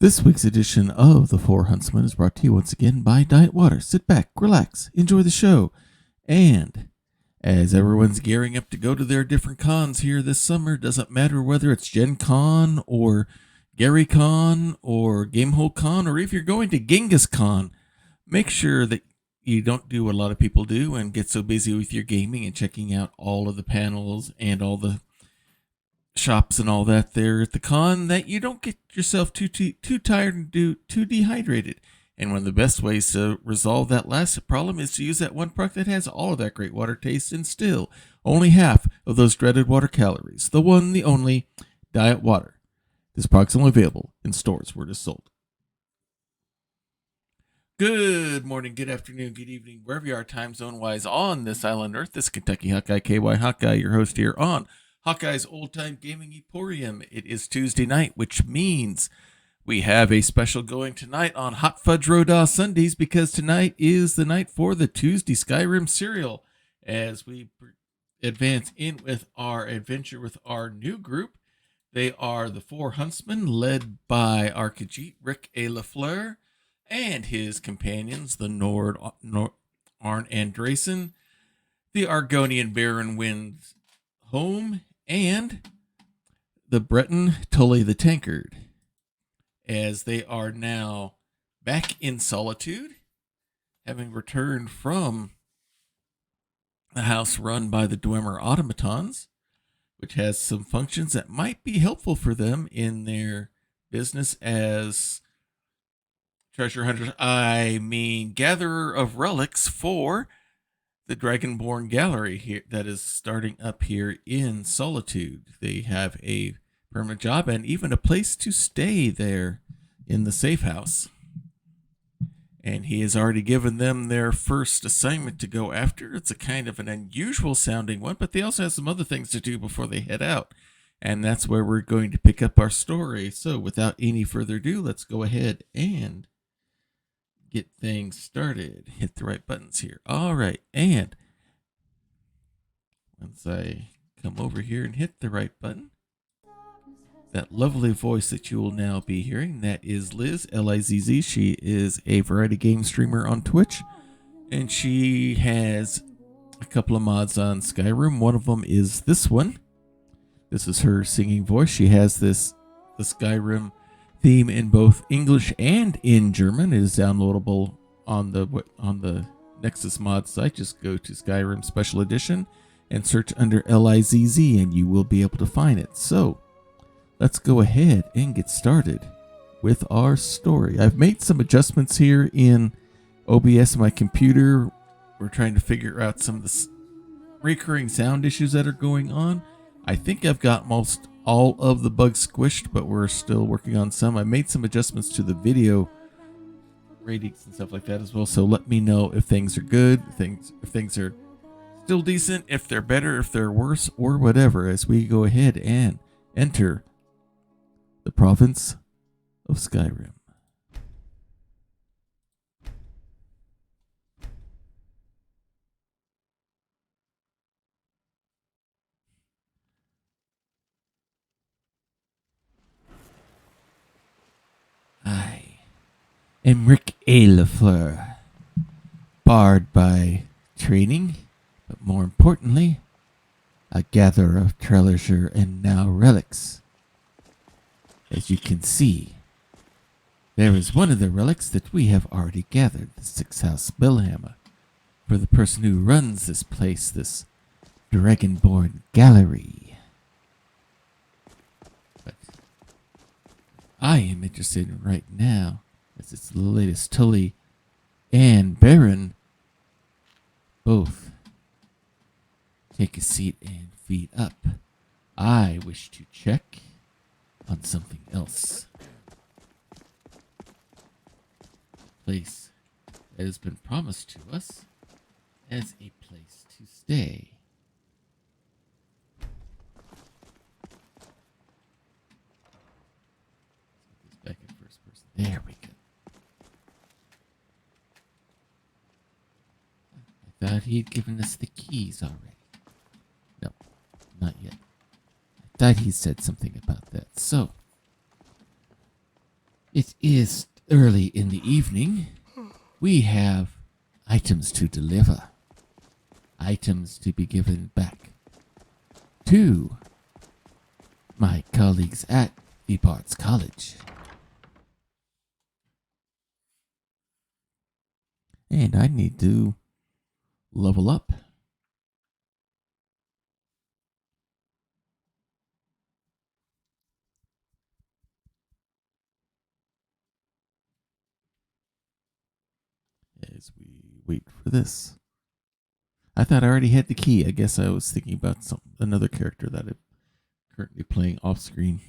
This week's edition of The Four Huntsmen is brought to you once again by Diet Water. Sit back, relax, enjoy the show. And as everyone's gearing up to go to their different cons here this summer, doesn't matter whether it's Gen Con or Gary Con or Gamehole Con or if you're going to Genghis Con, make sure that you don't do what a lot of people do and get so busy with your gaming and checking out all of the panels and all the shops and all that there at the con that you don't get yourself too tired and too dehydrated. And one of the best ways to resolve that last problem is to use that one product that has all of that great water taste and still only half of those dreaded water calories. The one, the only, Diet Water. This product's only available in stores where it is sold. Good morning, good afternoon, good evening, wherever you are time zone-wise on this island Earth. This is Kentucky Hawkeye, KY Hawkeye, your host here on Hawkeye's Old Time Gaming Emporium. It is Tuesday night, which means we have a special going tonight on Hot Fudge Rodaw Sundays because tonight is the night for the Tuesday Skyrim cereal as we advance in with our adventure with our new group. They are the Four Huntsmen, led by our Khajiit, Rick A. Lafleur, and his companions, the Nord Arn Andrason, the Argonian Baron Wins Home, and the Breton Tully the Tankard, as they are now back in solitude, having returned from the house run by the Dwemer automatons, which has some functions that might be helpful for them in their business as treasure hunters, gatherer of relics for the Dragonborn Gallery here that is starting up here in Solitude. They have a permanent job and even a place to stay there in the safe house. And he has already given them their first assignment to go after. It's a kind of an unusual sounding one, but they also have some other things to do before they head out. And that's where we're going to pick up our story. So without any further ado, let's go ahead and get things started. Hit the right buttons here. All right. And once I come over here and hit the right button, that lovely voice that you will now be hearing, that is Liz, Lizz. She is a variety game streamer on Twitch, and she has a couple of mods on Skyrim. One of them is this one. This is her singing voice. She has the Skyrim theme in both English and in German. It is downloadable on the Nexus mod site. Just go to Skyrim Special Edition and search under Lizz and you will be able to find it. So let's go ahead and get started with our story. I've made some adjustments here in OBS on my computer. We're trying to figure out some of the recurring sound issues that are going on. I think I've got most all of the bugs squished, but we're still working on some. I made some adjustments to the video ratings and stuff like that as well. So let me know if things are good, if things are still decent, if they're better, if they're worse, or whatever, as we go ahead and enter the province of Skyrim. I am Rick A. Lafleur, barred by training, but more importantly, a gatherer of treasure and now relics. As you can see, there is one of the relics that we have already gathered, the Six-House Bellhammer, for the person who runs this place, this Dragonborn Gallery. But I am interested in right now, as it's the latest Tully and Baron both take a seat and feed up. I wish to check on something else. Place that has been promised to us as a place to stay. Back in first person. There we go. I thought he'd given us the keys already. No, not yet. I thought he said something about that. So, It is early in the evening. We have items to deliver. Items to be given back to my colleagues at the Bards College. And I need to level up. As we wait for this. I thought I already had the key. I guess I was thinking about another character that I'm currently playing off screen.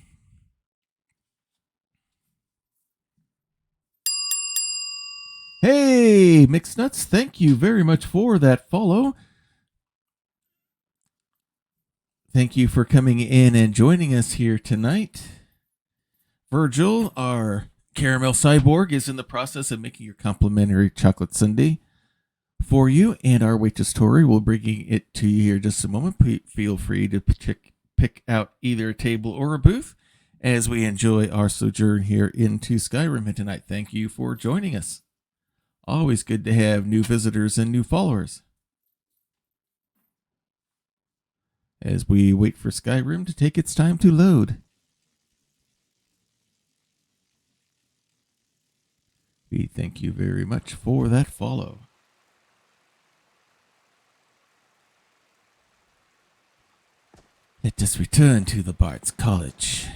Hey, Mixed Nuts, thank you very much for that follow. Thank you for coming in and joining us here tonight. Virgil, our caramel cyborg, is in the process of making your complimentary chocolate sundae for you, and our waitress Tori will bring it to you here just a moment. Feel free to pick out either a table or a booth as we enjoy our sojourn here into Skyrim tonight. Thank you for joining us. Always good to have new visitors and new followers. As we wait for Skyrim to take its time to load. We thank you very much for that follow. Let us return to the Bards College.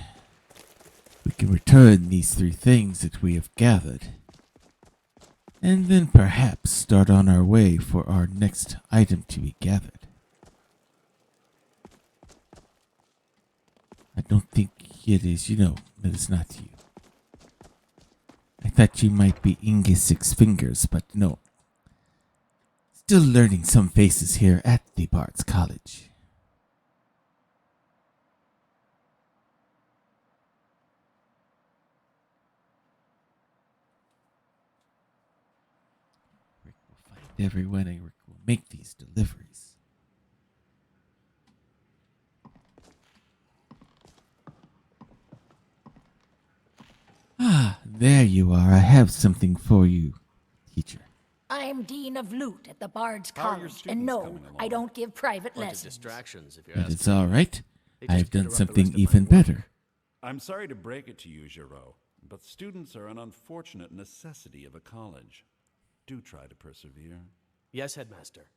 We can return these 3 things that we have gathered, and then perhaps start on our way for our next item to be gathered. I don't think it is, that it's not you. I thought you might be Inge Six Fingers, but no. Still learning some faces here at the Bards College. Rick will find everyone and Rick will make these deliveries. Ah, there you are. I have something for you, teacher. I'm Dean of Loot at the Bard's College, and no, I don't give private lessons. Distractions, if you're But asking it's all me. right. They I've just done interrupt the something rest of my even work. better. I'm sorry to break it to you, Giraud, but students are an unfortunate necessity of a college. Do try to persevere. Yes, Headmaster.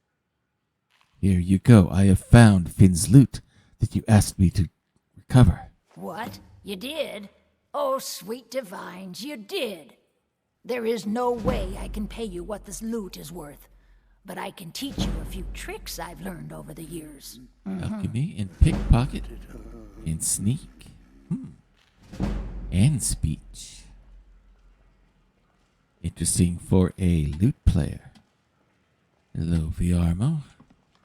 Here you go. I have found Finn's loot that you asked me to recover. What? You did? Oh, sweet divines, you did. There is no way I can pay you what this loot is worth, but I can teach you a few tricks I've learned over the years. Alchemy and pickpocket and sneak. And speech. Interesting for a loot player. Hello, Viarmo.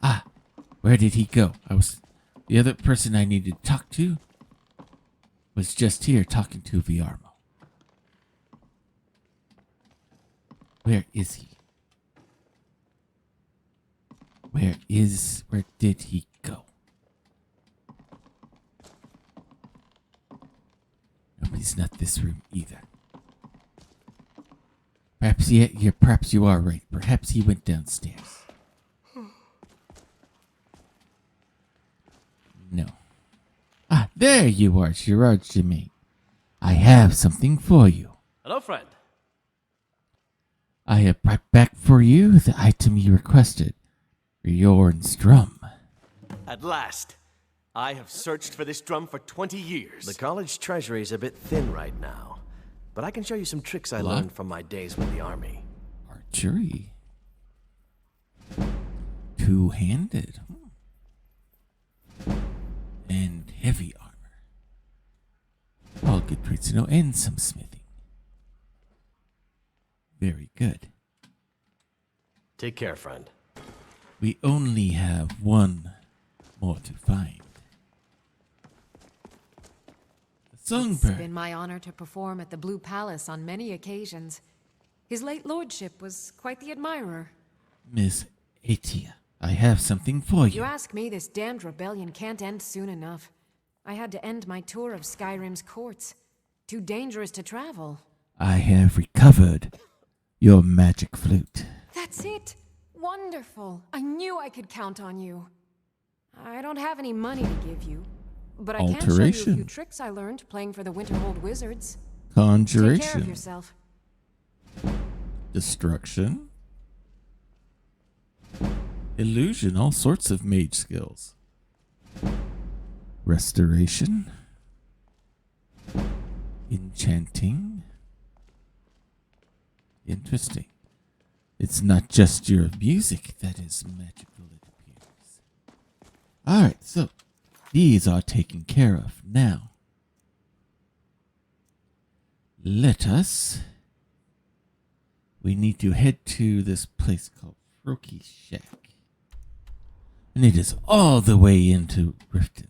Ah, where did he go? The other person I needed to talk to was just here talking to Viarmo. Where is he? Where did he go? Nobody's not this room either. Perhaps you are right. Perhaps he went downstairs. No. Ah, there you are, Gerard Jimmy. I have something for you. Hello, friend. I have brought back for you the item you requested, Bjorn's drum. At last. I have searched for this drum for 20 years. The college treasury is a bit thin right now, but I can show you some tricks I learned from my days with the army. Archery. Two-handed. And heavy armor. All good traits to know, and some smithing. Very good. Take care, friend. We only have one more to find. It's Songbird. been my honor to perform at the Blue Palace on many occasions. His late lordship was quite the admirer. Miss Atia, I have something for You you. ask me, this damned rebellion can't end soon enough. I had to end my tour of Skyrim's courts. Too dangerous to travel. I have recovered your magic flute. That's it! Wonderful! I knew I could count on you. I don't have any money to give you, but I can show you a Alteration. few tricks I learned playing for the Winterhold Wizards. Take care of Conjuration. yourself. Destruction. Illusion. All sorts of mage skills. Restoration. Enchanting. Interesting. It's not just your music that is magical, it appears. Alright, so these are taken care of. Now, we need to head to this place called Froky Shack. And it is all the way into Riften.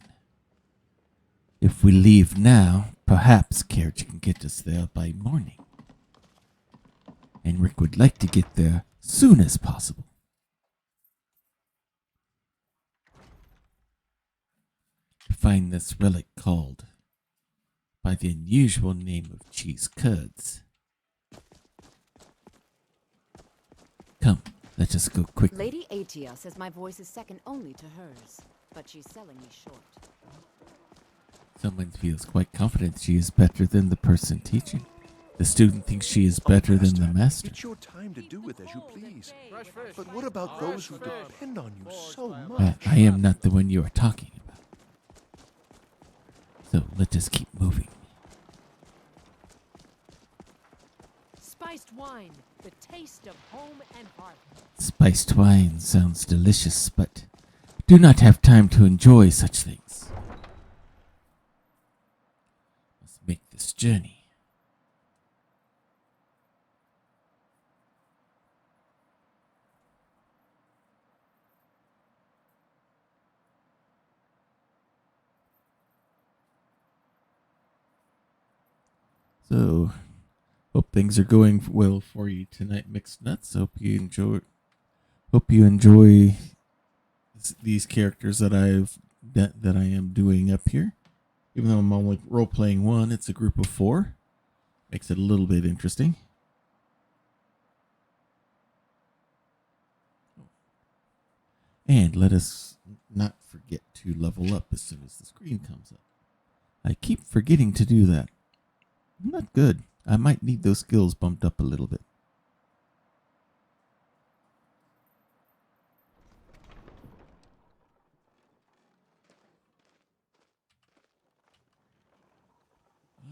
If we leave now, perhaps Carriage can get us there by morning. And Rick would like to get there soon as possible. To find this relic called by the unusual name of cheese curds. Come, let us go quickly. Lady Atia says my voice is second only to hers, but she's selling me short. Someone feels quite confident she is better than the person teaching. The student thinks she is better than the master. It's your time to do with as you please. But what about those who depend on you so much? I am not the one you are talking about. So let us keep moving. Spiced wine, the taste of home and hearth. Spiced wine sounds delicious, but do not have time to enjoy such things. Let's make this journey. So, hope things are going well for you tonight, Mixed Nuts. Hope you enjoy these characters that I am doing up here. Even though I'm only role playing one, it's a group of 4. Makes it a little bit interesting. And let us not forget to level up as soon as the screen comes up. I keep forgetting to do that. I'm not good. I might need those skills bumped up a little bit.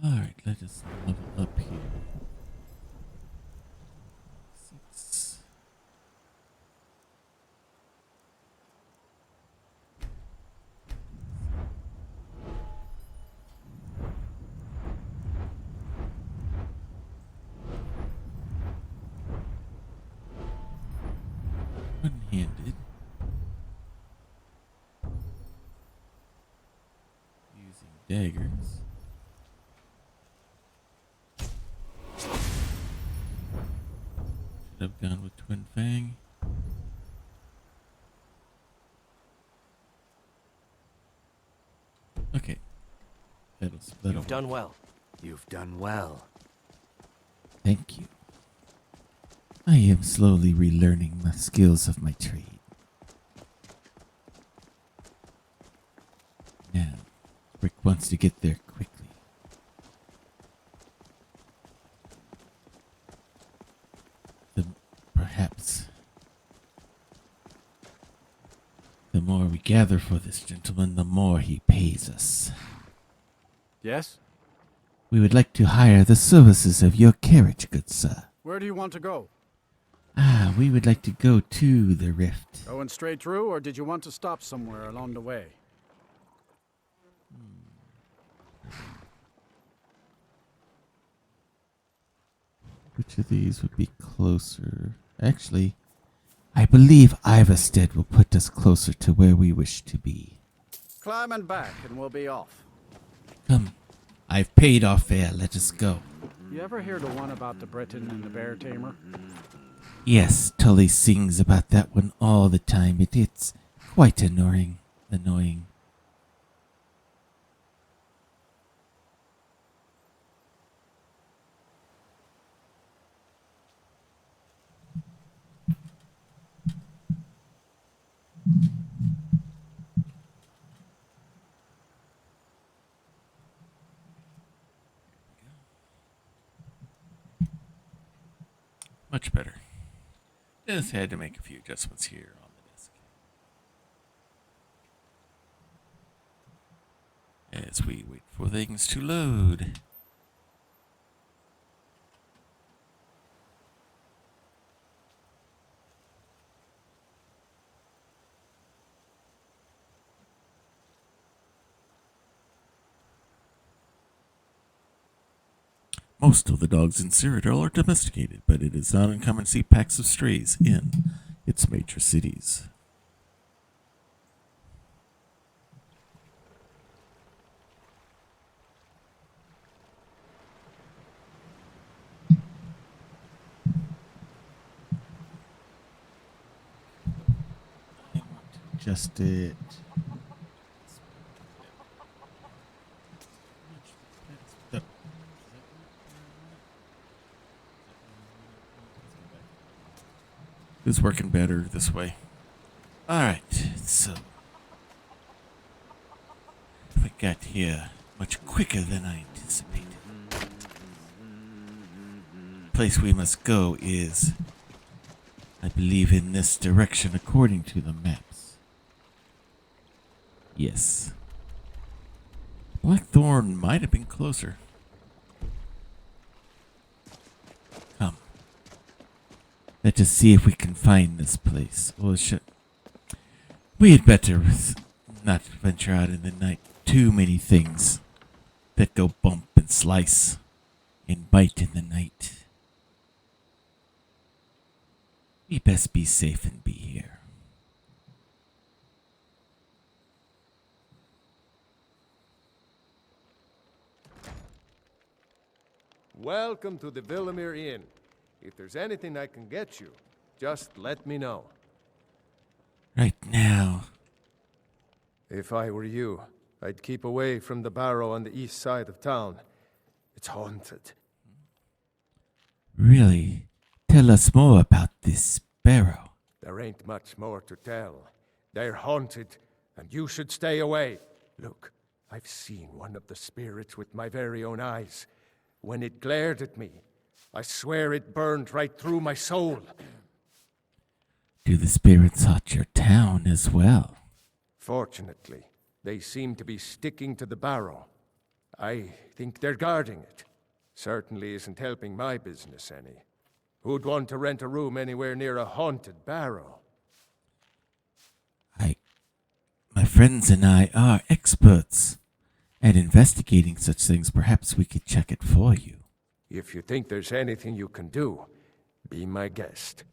Alright, let us level up here. 6. One-handed. Using daggers. Should have gone with Twin Fang. Okay. That'll You've done well. You've done well. Thank you. I am slowly relearning the skills of my trade. Now, Rick wants to get there quickly. Perhaps the more we gather for this gentleman, the more he pays us. Yes? We would like to hire the services of your carriage, good sir. Where do you want to go? We would like to go to the rift. Going straight through, or did you want to stop somewhere along the way? Which of these would be closer? Actually, I believe Iverstead will put us closer to where we wish to be. Climb and back, and we'll be off. Come, I've paid our fare. Let us go. You ever hear the one about the Briton and the bear tamer? Yes, Tully sings about that one all the time. It's quite annoying. Much better. Just had to make a few adjustments here on the desk. As we wait for things to load. Most of the dogs in Cyrodiil are domesticated, but it is not uncommon to see packs of strays in its major cities. Just it. It's working better this way. Alright, so we got here much quicker than I anticipated. The place we must go is, I believe, in this direction according to the maps. Yes. Blackthorn might have been closer. Come. Let us see if we can find this place. Or we had better not venture out in the night. Too many things that go bump and slice and bite in the night. We best be safe and be here. Welcome to the Villamere Inn. If there's anything I can get you, just let me know. Right now. If I were you, I'd keep away from the barrow on the east side of town. It's haunted. Really? Tell us more about this barrow. There ain't much more to tell. They're haunted, and you should stay away. Look, I've seen one of the spirits with my very own eyes. When it glared at me, I swear it burned right through my soul. Do the spirits haunt your town as well? Fortunately, they seem to be sticking to the barrow. I think they're guarding it. Certainly isn't helping my business any. Who'd want to rent a room anywhere near a haunted barrow? My friends and I are experts at investigating such things. Perhaps we could check it for you. If you think there's anything you can do, be my guest.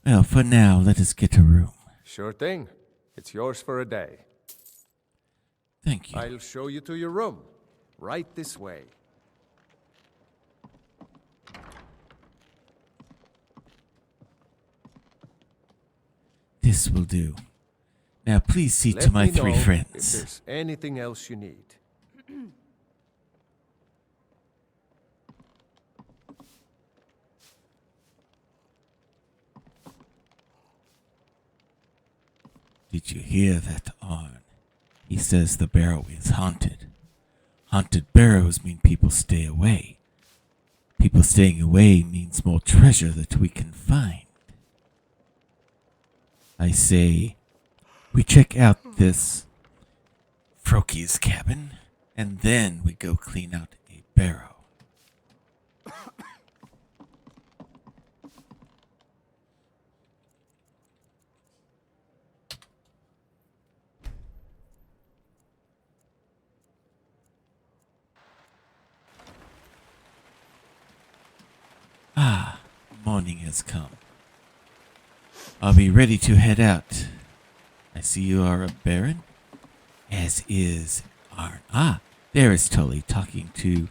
Well, for now, let us get a room. Sure thing. It's yours for a day. Thank you. I'll show you to your room. Right this way. This will do. Now please see Let to my me three know friends. if there's anything else you need. Did you hear that, Arn? He says the barrow is haunted. Haunted barrows mean people stay away. People staying away means more treasure that we can find. I say, we check out this Froki's cabin, and then we go clean out a barrow. Ah, morning has come. I'll be ready to head out. I see you are a baron, as is Arn. Ah, there is Tully talking to...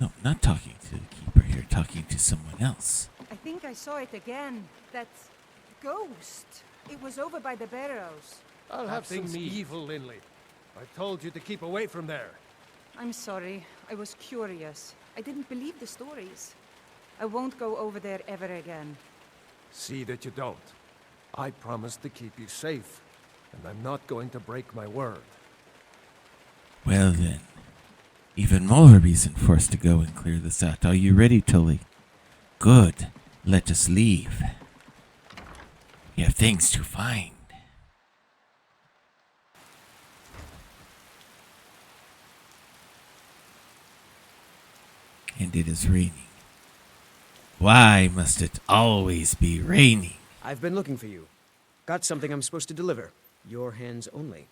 No, not talking to the keeper here, talking to someone else. I think I saw it again. That ghost. It was over by the barrows. I'll have some evil, Linley. I told you to keep away from there. I'm sorry. I was curious. I didn't believe the stories. I won't go over there ever again. See that you don't. I promised to keep you safe, and I'm not going to break my word. Well then, Even more reason for us to go and clear this out. Are you ready, Tully? Good. Let us leave. We have things to find. And it is raining. Why must it always be raining? I've been looking for you. Got something I'm supposed to deliver. Your hands only.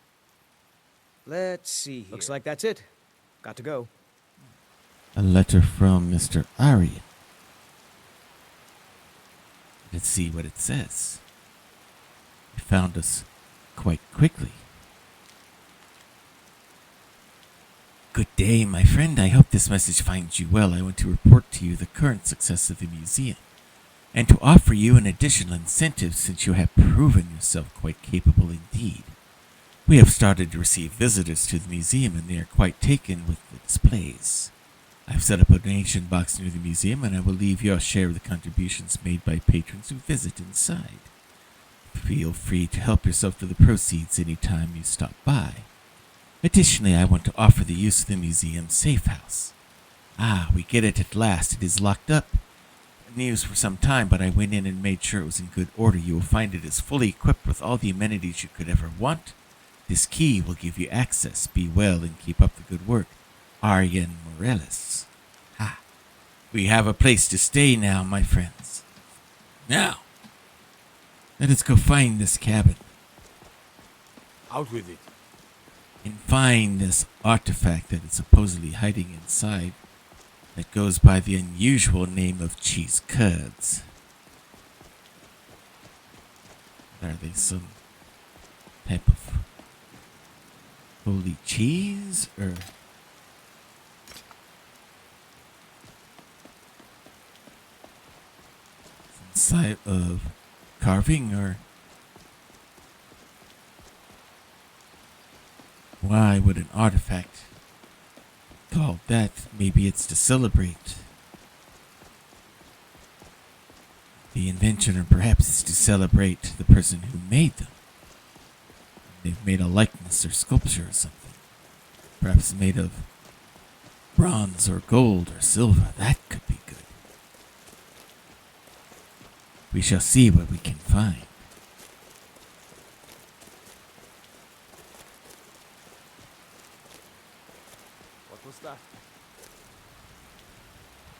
Let's see here. Looks like that's it. Got to go. A letter from Mr. Aryan. Let's see what it says. He found us quite quickly. Good day, my friend. I hope this message finds you well. I want to report to you the current success of the museum, and to offer you an additional incentive since you have proven yourself quite capable indeed. We have started to receive visitors to the museum, and they are quite taken with the displays. I've set up a donation box near the museum, and I will leave your share of the contributions made by patrons who visit inside. Feel free to help yourself to the proceeds any time you stop by. Additionally, I want to offer the use of the museum's safe house. Ah, we get it at last. It is locked up and used for some time, but I went in and made sure it was in good order. You will find it is fully equipped with all the amenities you could ever want. This key will give you access. Be well and keep up the good work. Aryan Morales. Ha! We have a place to stay now, my friends. Now, let us go find this cabin. Out with it. And find this artifact that is supposedly hiding inside that goes by the unusual name of cheese curds. Are they some type of holy cheese or some type of carving or why would an artifact called that? Maybe it's to celebrate the invention, or perhaps it's to celebrate the person who made them. They've made a likeness or sculpture or something. Perhaps made of bronze or gold or silver. That could be good. We shall see what we can find. What's that?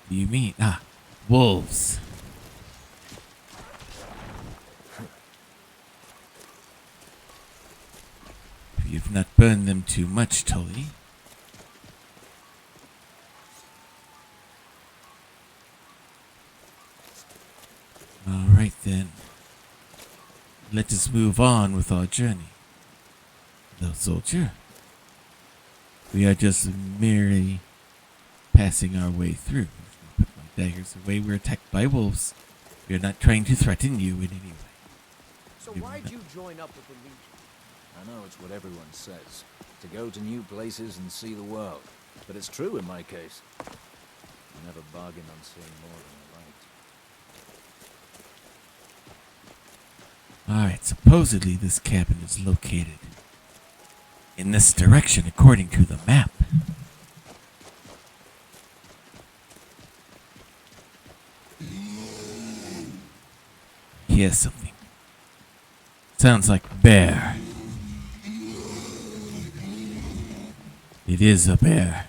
What do you mean? Ah, wolves. If you've not burned them too much, Tully. All right then. Let us move on with our journey. Though, soldier. We are just merely passing our way through. Put my daggers away. We're attacked by wolves. We are not trying to threaten you in any way. So why'd you join up with the Legion? I know it's what everyone says. To go to new places and see the world. But it's true in my case. I never bargained on seeing more than I liked. Alright, supposedly this cabin is located in this direction according to the map. Here's something. Sounds like bear. It is a bear.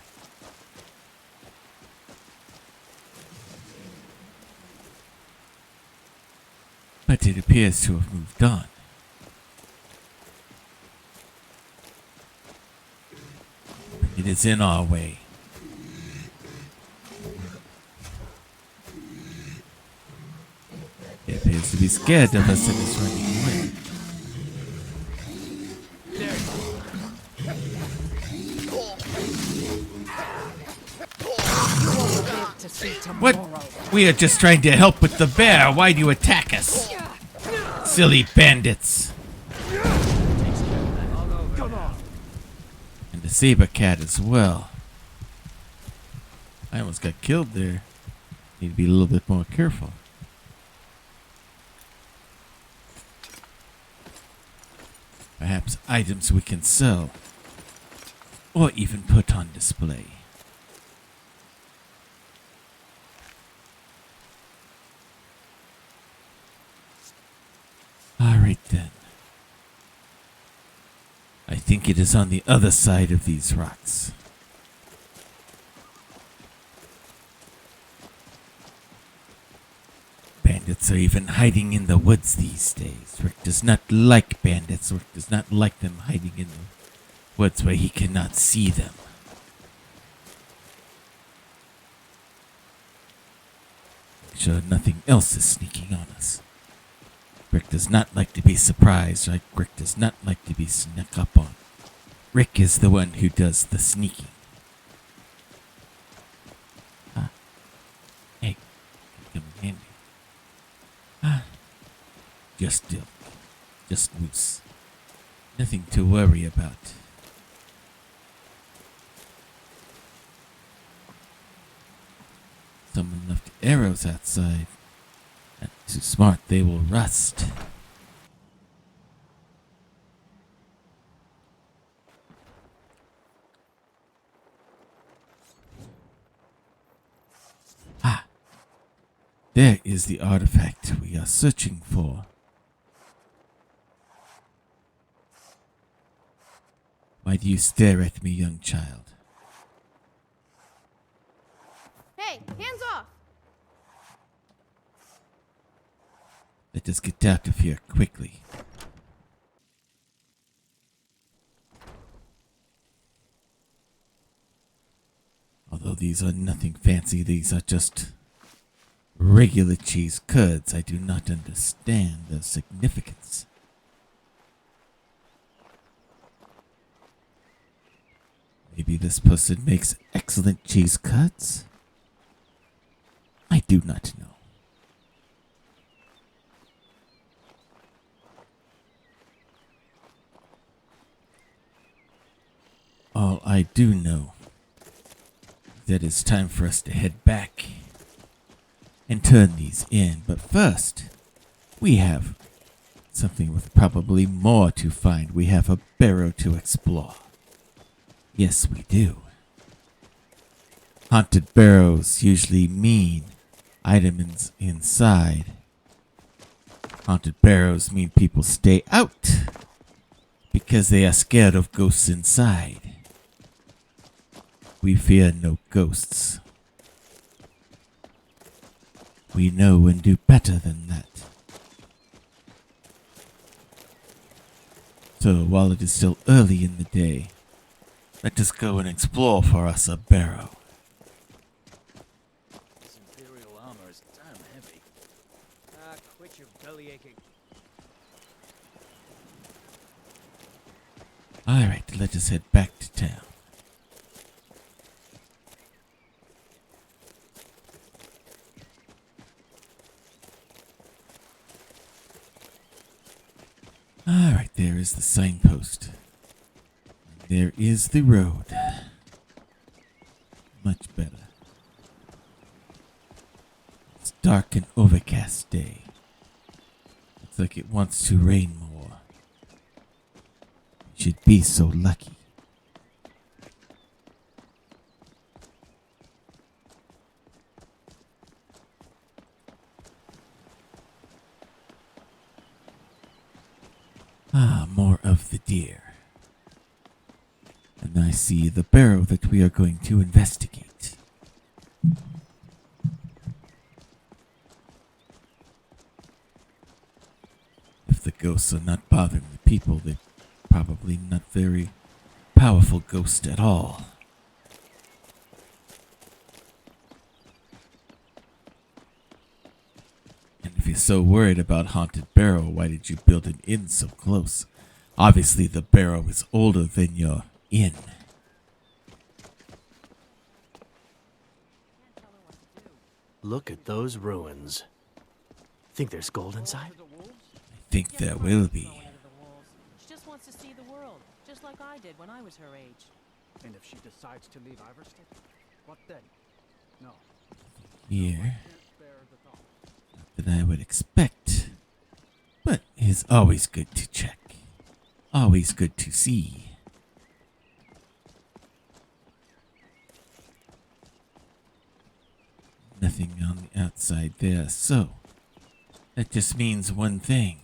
But it appears to have moved on. It is in our way. It appears to be scared of us and is running away. What? We are just trying to help with the bear. Why do you attack us? Silly bandits. And the saber cat as well. I almost got killed there. Need to be a little bit more careful. Perhaps items we can sell. Or even put on display. I think it is on the other side of these rocks. Bandits are even hiding in the woods these days. Rick does not like bandits. Rick does not like them hiding in the woods where he cannot see them. Make sure nothing else is sneaking on us. Rick does not like to be surprised. Right? Rick does not like to be snuck up on. Rick is the one who does the sneaking. Hey, come in handy. Just still. Just loose. Nothing to worry about. Someone left arrows outside. Not too smart, they will rust. There is the artifact we are searching for. Why do you stare at me, young child? Hey, hands off! Let us get out of here quickly. Although these are nothing fancy, these are just regular cheese curds. I do not understand the significance. Maybe this person makes excellent cheese curds? I do not know. All I do know is that it's time for us to head back and turn these in. But first, we have something with probably more to find. We have a barrow to explore. Yes, we do. Haunted barrows usually mean items inside. Haunted barrows mean people stay out because they are scared of ghosts inside. We fear no ghosts. We know and do better than that. So while it is still early in the day, let us go and explore for us a barrow. This Imperial armor is damn heavy. Quit your belly aching. Alright, let us head back to town. Alright, there is the signpost. There is the road. Much better. It's dark and overcast day. Looks like it wants to rain more. You should be so lucky. More of the deer. And I see the barrow that we are going to investigate. If the ghosts are not bothering the people, they're probably not very powerful ghosts at all. And if you're so worried about Haunted Barrow, why did you build an inn so close? Obviously, the barrow is older than your inn. Look at those ruins. Think there's gold inside? I think there will be. She just wants to see the world, just like I did when I was her age. And if she decides to leave Iverstead, what then? No. Here. Not that I would expect. But it is always good to check. Always good to see. Nothing on the outside there, so that just means one thing.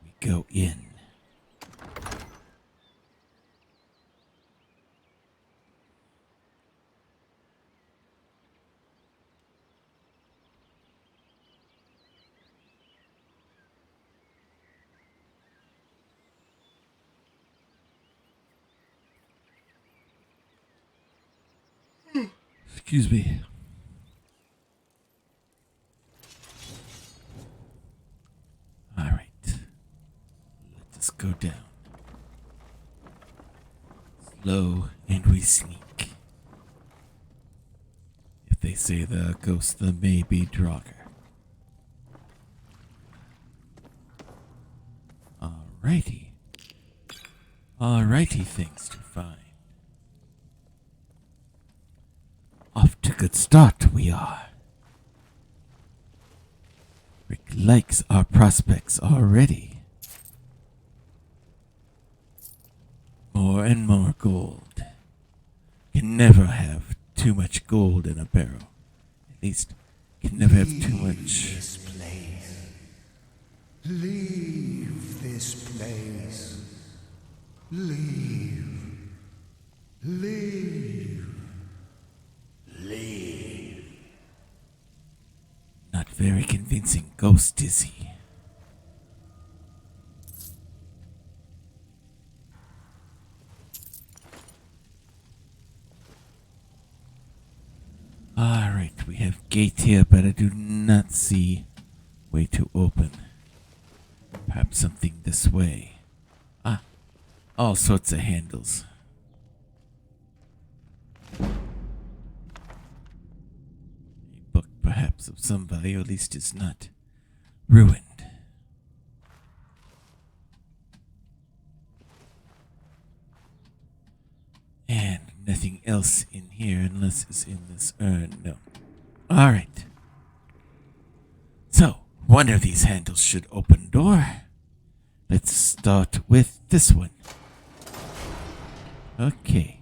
We go in. Excuse me. All right. Let us go down. Slow and we sneak. If they say the ghost, the may be Draugr. Alrighty. Alrighty things to find. Off to good start we are. Rick likes our prospects already. More and more gold. Can never have too much gold in a barrel. At least, can never have too much. This place. Leave this place. Leave. Leave. Leave. Not very convincing ghost, is he? Alright, we have gate here, but I do not see way to open. Perhaps something this way. Ah, all sorts of handles. A book perhaps of some value, at least it's not ruined. And nothing else in here unless it's in this urn. No. Alright. So, one of these handles should open door. Let's start with this one. Okay.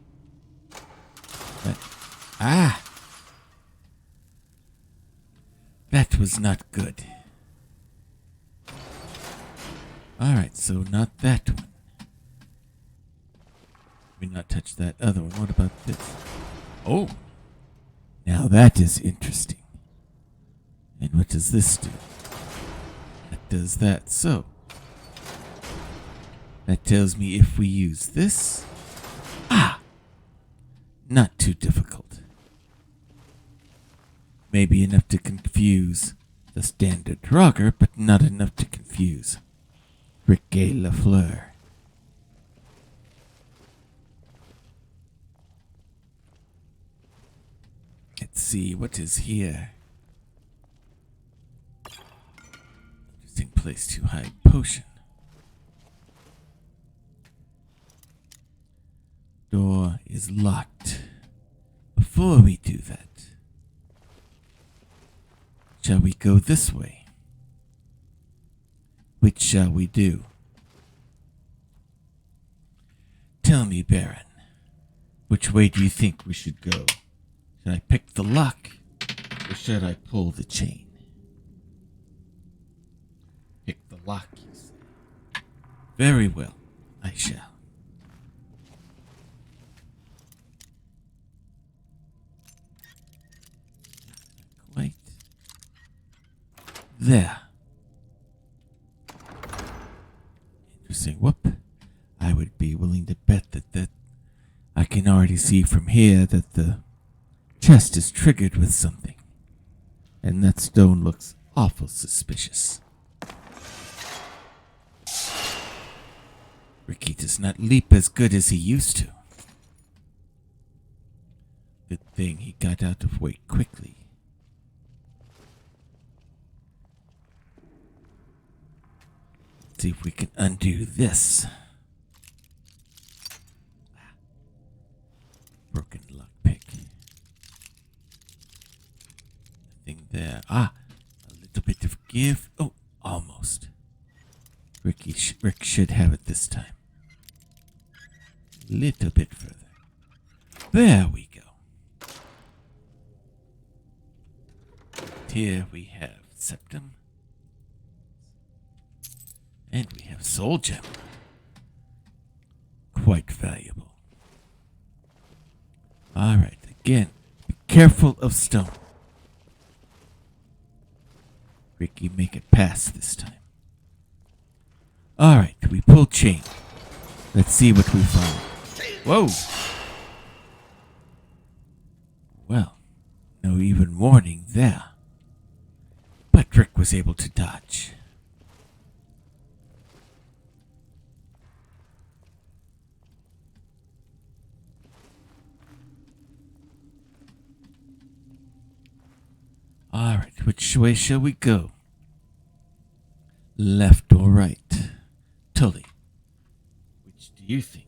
That was not good. Alright, so not that one. We not touch that other one. What about this? Oh! Now that is interesting. And what does this do? That does that. So, that tells me if we use this... Not too difficult. Maybe enough to confuse the standard Draugr, but not enough to confuse Riquet Lafleur. Let's see, what is here? Interesting place to hide potion. Door is locked. Before we do that, shall we go this way? Which shall we do? Tell me, Baron, which way do you think we should go? Should I pick the lock, or should I pull the chain? Pick the lock, you say. Very well, I shall. Wait. There. Interesting. Whoop. I would be willing to bet that I can already see from here that the chest is triggered with something. And that stone looks awful suspicious. Ricky does not leap as good as he used to. Good thing he got out of way quickly. Let's see if we can undo this. Broken lockpick. Nothing there. A little bit of give. Oh, almost. Rick should have it this time. Little bit further. There we go. Here we have septum. And we have soul gem. Quite valuable. Alright, again, be careful of stone. Ricky, make it past this time. Alright, we pull chain. Let's see what we find. Whoa! Well, no even warning there. But Rick was able to dodge. Alright, which way shall we go? Left or right? Tully, which do you think?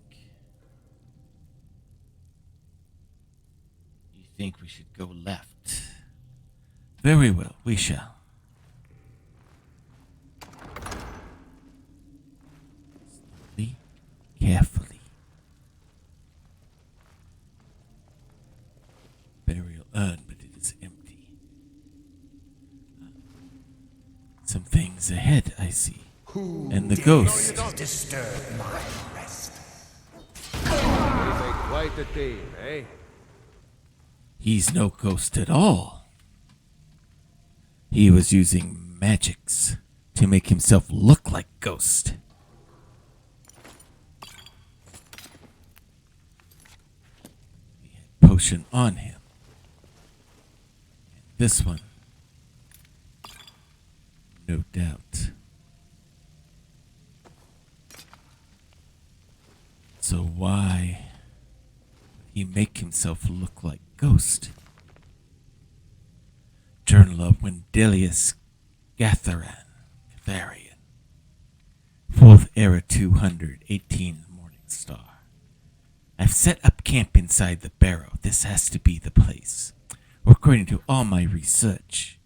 You think we should go left? Very well, we shall. Slowly, carefully. Burial urn, but it is empty. Some things ahead, I see. And the ghost. Disturb my rest. We make quite a team, eh? He's no ghost at all. He was using magics to make himself look like ghost. He had potion on him. And this one, no doubt. So why would he make himself look like ghost? Journal of Wendelius Gatharian. 4th Era 218 Morning Star. I've set up camp inside the barrow. This has to be the place. According to all my research,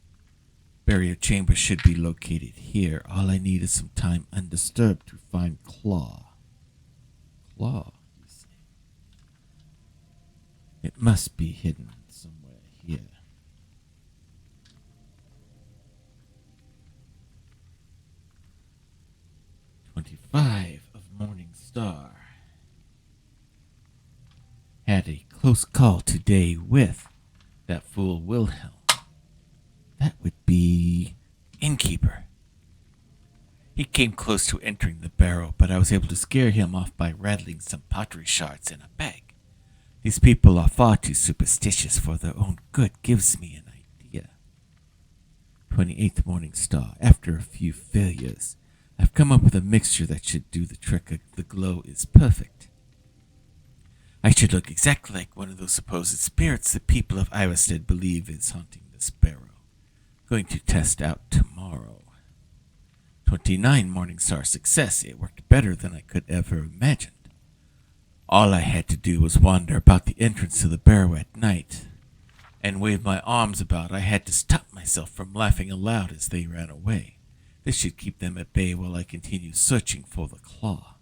burial chamber should be located here. All I need is some time undisturbed to find Claw. Claw, you say? It must be hidden somewhere here. '25 of Morning Star. Had a close call today with that fool Wilhelm. That would be Innkeeper. He came close to entering the barrow, but I was able to scare him off by rattling some pottery shards in a bag. These people are far too superstitious for their own good. Gives me an idea. 28th Morning Star. After a few failures, I've come up with a mixture that should do the trick. The glow is perfect. I should look exactly like one of those supposed spirits the people of Iverstead believe is haunting this barrow. Going to test out tomorrow. 29 Morning Star success. It worked better than I could ever imagined. All I had to do was wander about the entrance to the barrow at night and wave my arms about. I had to stop myself from laughing aloud as they ran away. This should keep them at bay while I continue searching for the claw.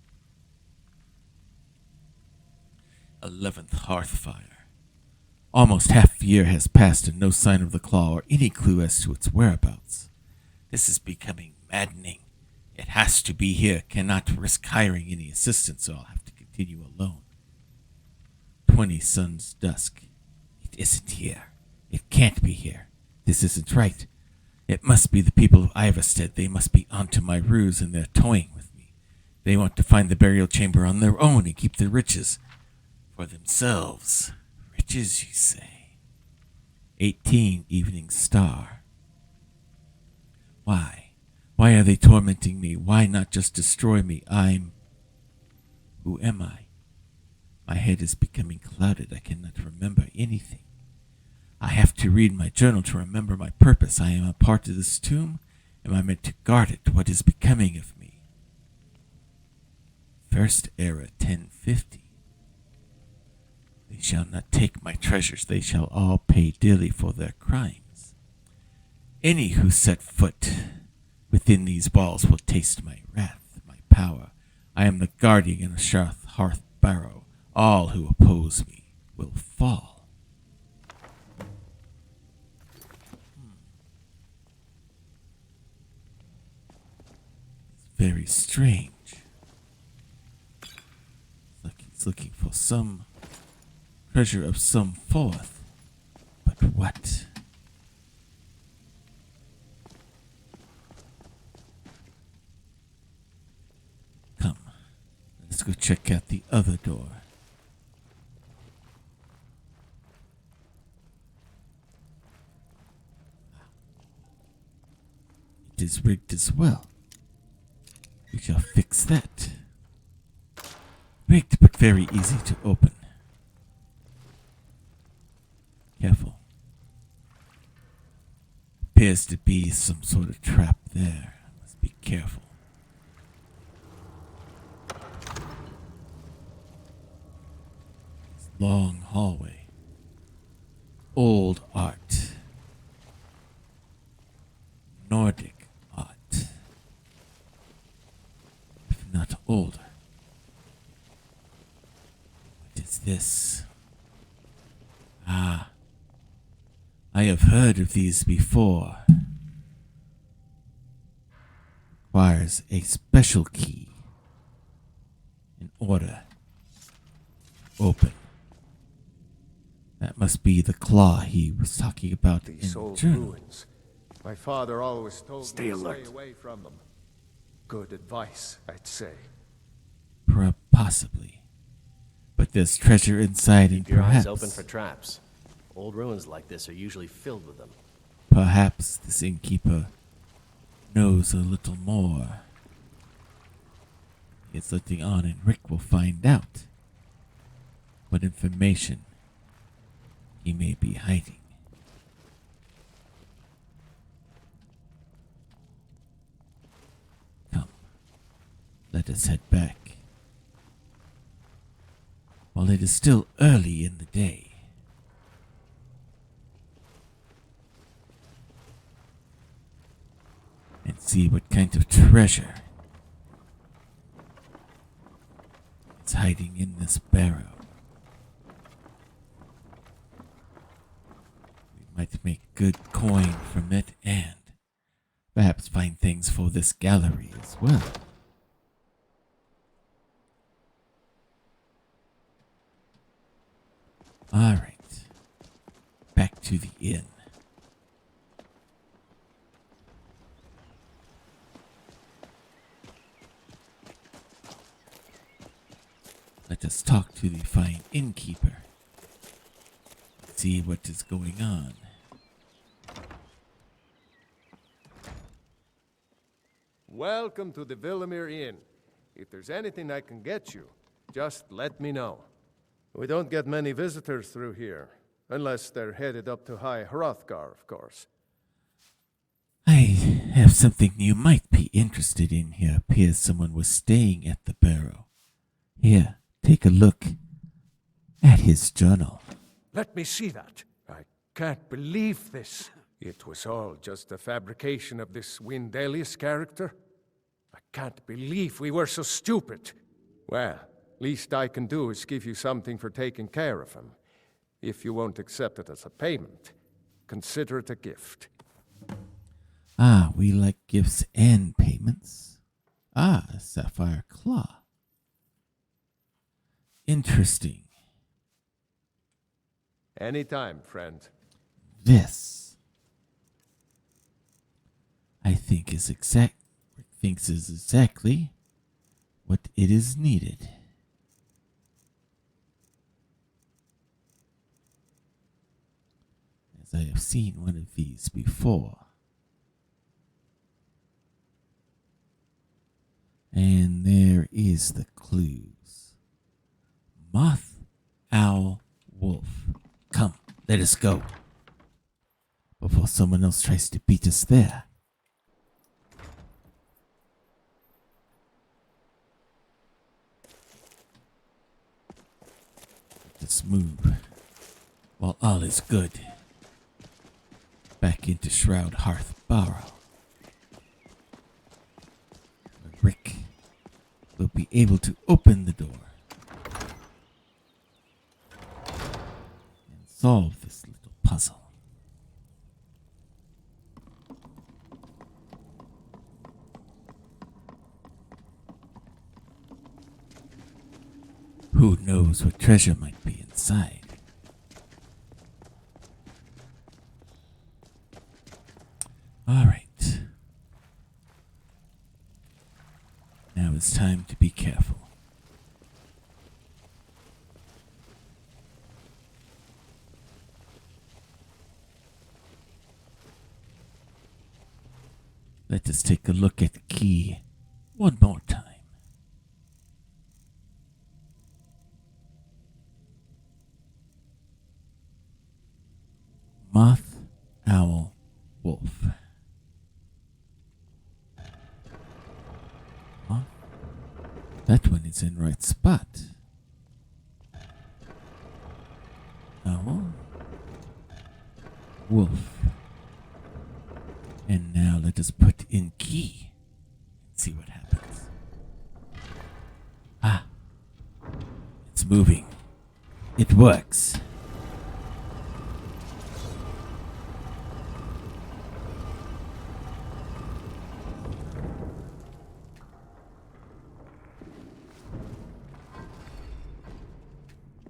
11th Hearthfire. Almost half a year has passed and no sign of the claw or any clue as to its whereabouts. This is becoming maddening. It has to be here. Cannot risk hiring any assistance, so I'll have to continue alone. 20 Sun's Dusk. It isn't here. It can't be here. This isn't right. It must be the people of Iverstead. They must be onto my ruse and they're toying with me. They want to find the burial chamber on their own and keep the riches for themselves. Riches, you say? 18 Evening Star. Why? Why are they tormenting me? Why not just destroy me? Who am I? My head is becoming clouded. I cannot remember anything. I have to read my journal to remember my purpose. I am a part of this tomb. Am I meant to guard it? What is becoming of me? First Era 1050. They shall not take my treasures. They shall all pay dearly for their crimes. Any who set foot within these walls will taste my wrath, my power. I am the guardian of Sharth Hearth Barrow. All who oppose me will fall. very strange. It's like he's looking for some treasure of some forth. But what? Come, let's go check out the other door. It is rigged as well. We shall fix that. Rigged but very easy to open. Careful. Appears to be some sort of trap there. Must be careful. This long hallway. Old art. Nordic art. If not older. What is this? Ah. I have heard of these before. Requires a special key in order to open. That must be the claw he was talking about These in the old journal. ruins. My father always told me Stay to alert. stay away from them. Good advice, I'd say. Possibly. But there's treasure inside, and Keep your eyes perhaps, open for traps. Old ruins like this are usually filled with them. perhaps this innkeeper knows a little more. It's looking on, and Rick will find out what information he may be hiding. Come, let us head back. While it is still early in the day. And see what kind of treasure is hiding in this barrow. We might make good coin from it and perhaps find things for this gallery as well. Alright, back to the inn. Let us talk to the fine innkeeper. See what is going on. Welcome to the Villamere Inn. If there's anything I can get you, just let me know. We don't get many visitors through here, unless they're headed up to High Hrothgar, of course. I have something you might be interested in here. Appears someone was staying at the barrow. Here, take a look at his journal. Let me see that. I can't believe this. It was all just a fabrication of this Windelius character. I can't believe we were so stupid. Well, least I can do is give you something for taking care of him. If you won't accept it as a payment, consider it a gift. Ah, we like gifts and payments. Ah, a sapphire claw. Interesting. Anytime, friend. This, I think, is exactly what it is needed. As I have seen one of these before. And there is the clues. Moth, owl, wolf. Come, let us go. Before someone else tries to beat us there. Let's move. While all is good. Back into Shroud Hearth Barrow. Rick will be able to open the door and solve this little puzzle. knows what treasure might be inside. All right. Now it's time to be careful. Let us take a look at the key one more time. Moth, owl, wolf. Huh? That one is in right spot. Owl, wolf. And now let us put in key and see what happens. Ah, it's moving. It works.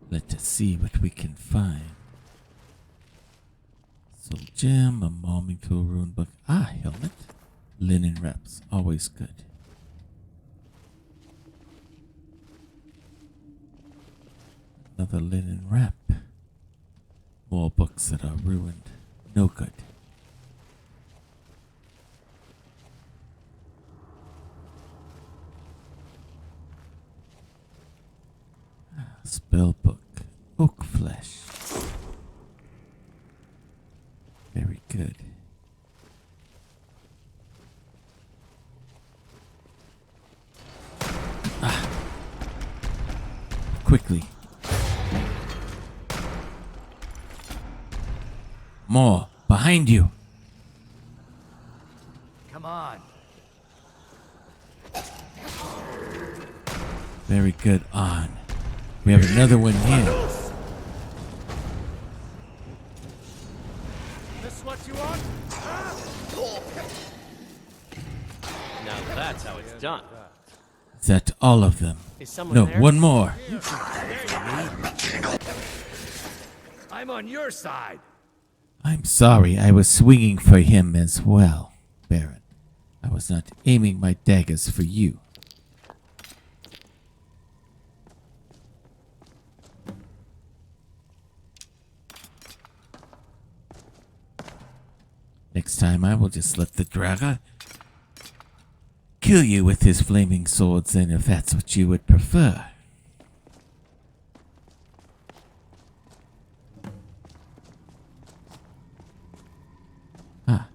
Let us see what we can find. Soul gem, a embalming tool, rune book. Ah, helmet. Linen wraps, always good. Another linen wrap. More books that are ruined. No good. Spell book. Oak flesh. Very good. Ah. Quickly. More. Behind you. Come on. Very good. On. We have another one here. This what you want? Now that's how it's done. Is that all of them? Is someone No, there? one more. I'm on your side. I'm sorry, I was swinging for him as well, Baron. I was not aiming my daggers for you. Next time I will just let the Draga kill you with his flaming swords then, if that's what you would prefer. Ah.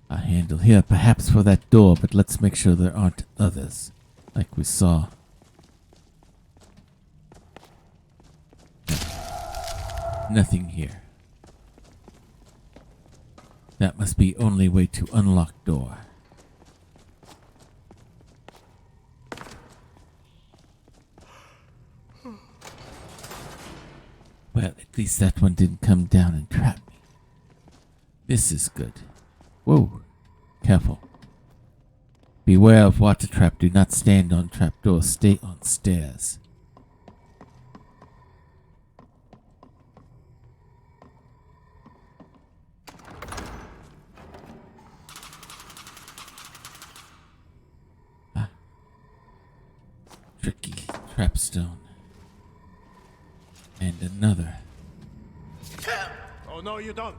A handle here, perhaps for that door, but let's make sure there aren't others, like we saw. Nothing here. That must be only way to unlock door. Well, at least that one didn't come down and trap me. This is good. Whoa. Careful. Beware of water trap. Do not stand on trapdoors. Stay on stairs. Tricky trapstone. And another. Oh, no, you don't.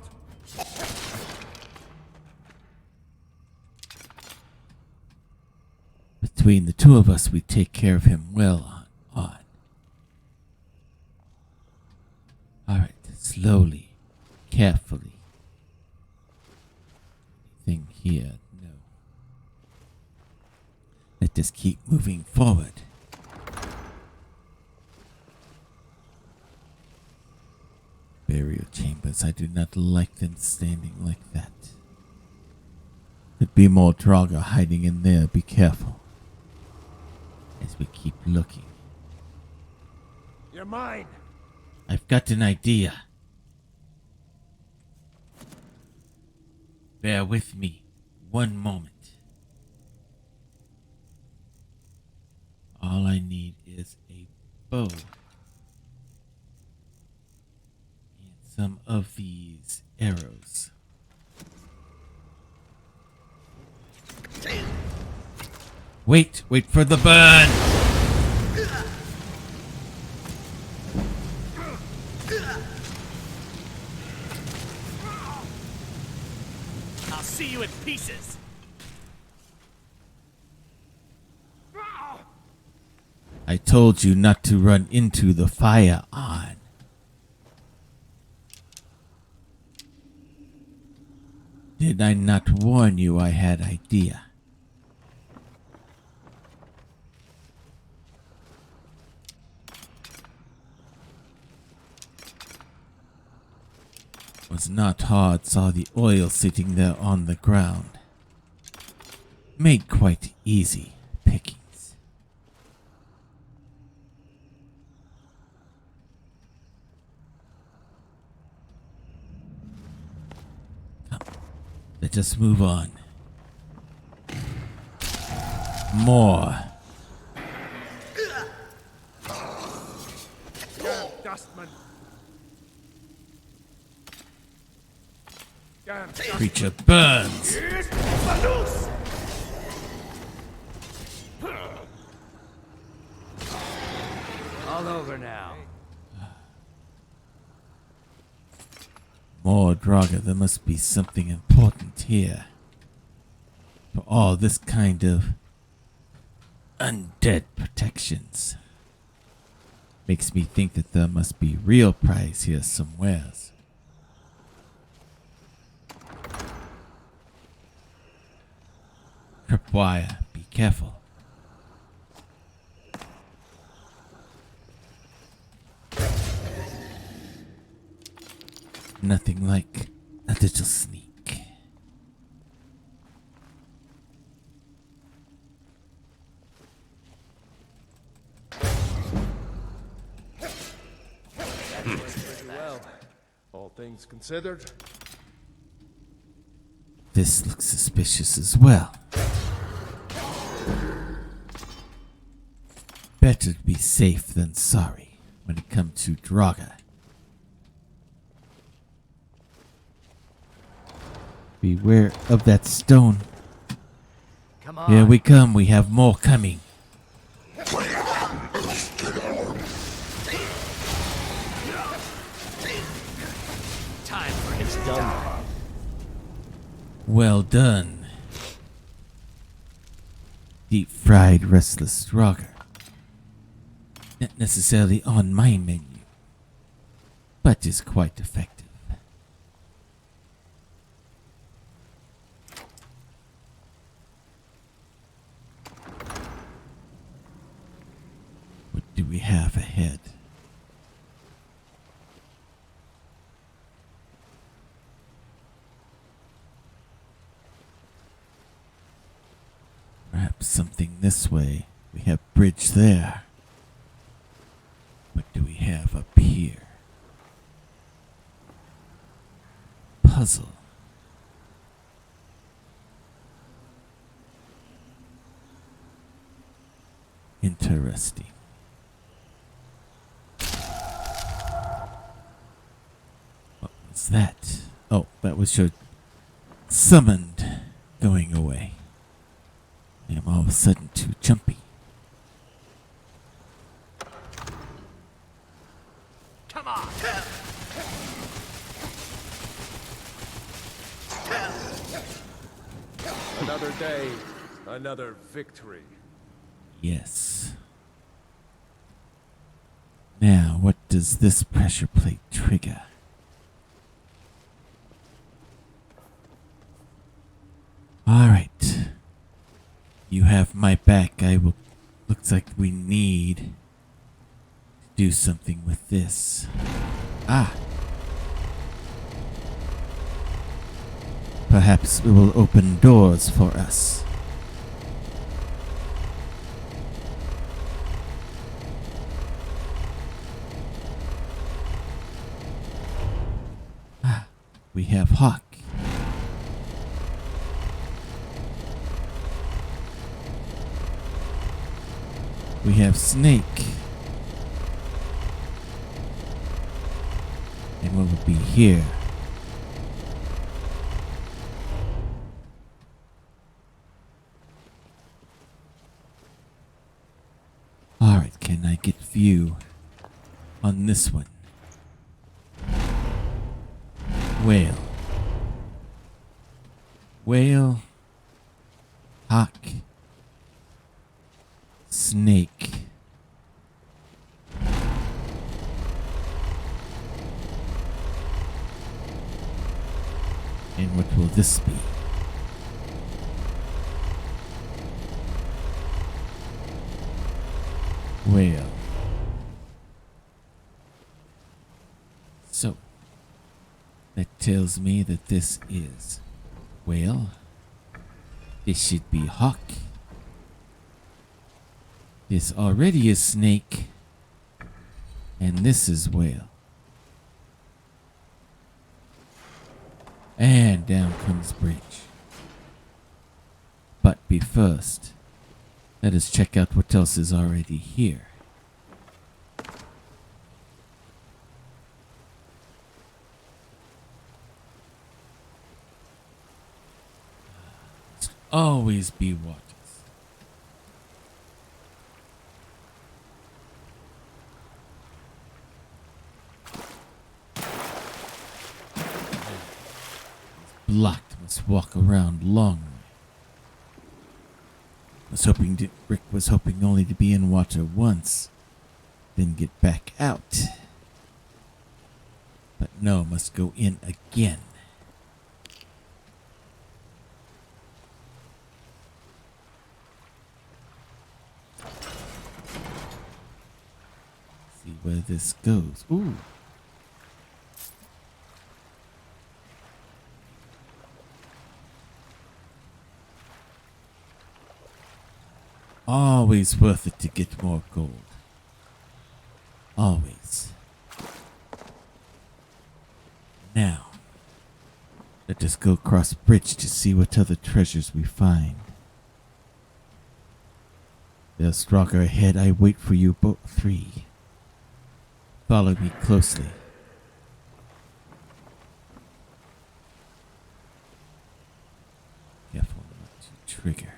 Between the two of us, we take care of him well on. Alright, slowly, carefully. Anything here? No. Let us keep moving forward. Burial chambers. I do not like them standing like that. Could be more Draugr hiding in there. Be careful. As we keep looking. You're mine. I've got an idea. Bear with me one moment. All I need is a bow. And some of these arrows. Wait for the burn! I'll see you in pieces. I told you not to run into the fire, on. Did I not warn you I had idea? Was not hard, saw the oil sitting there on the ground. Made quite easy pickings. Come, let us move on. More. Yeah, Dustman. Creature burns. All over now. More Draga, there must be something important here. For all this kind of undead protections. Makes me think that there must be real prize here somewheres. Tripwire, be careful. Nothing like a little sneak. Well, all things considered. This looks suspicious as well. Better to be safe than sorry when it comes to Draga. Beware of that stone. Come on. Here we come, we have more coming. Time for it's done. Well done. Deep fried restless Draga. Not necessarily on my menu, but is quite effective. What do we have ahead? Perhaps something this way. We have bridge there. What do we have up here? Puzzle. Interesting. What was that? Oh, that was your summoned going away. I am all of a sudden too jumpy. Come on. Another day, another victory. Yes. Now, what does this pressure plate trigger? Alright. You have my back. I will. Looks like we need to do something with this. Ah. Perhaps it will open doors for us. Ah, we have Hawk. We have Snake. And what will be here? Alright, can I get view on this one? Whale. Whale. Hawk. Snake. And what will this be? Whale. So, that tells me that this is whale. This should be hawk. This already is snake. And this is whale. And down comes bridge. But be first, let us check out what else is already here. Always be watchers. Blocked, must walk around long. Rick was hoping only to be in water once, then get back out. But no, must go in again. See where this goes. Ooh. Always worth it to get more gold. Always. Now, let us go across bridge to see what other treasures we find. There's stronger ahead. I wait for you both three. Follow me closely. Careful not to trigger.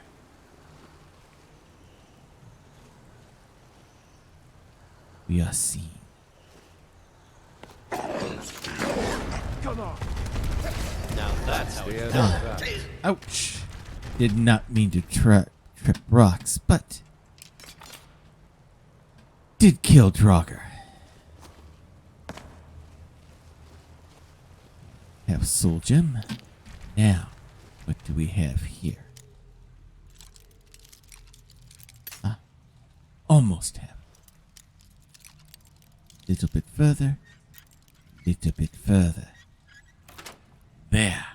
We are seen. Come on. Now that's how it's done. Ouch. Did not mean to trip rocks, but did kill Draugr. Have soul gem. Now, what do we have here? Almost have. Little bit further. Little bit further. There.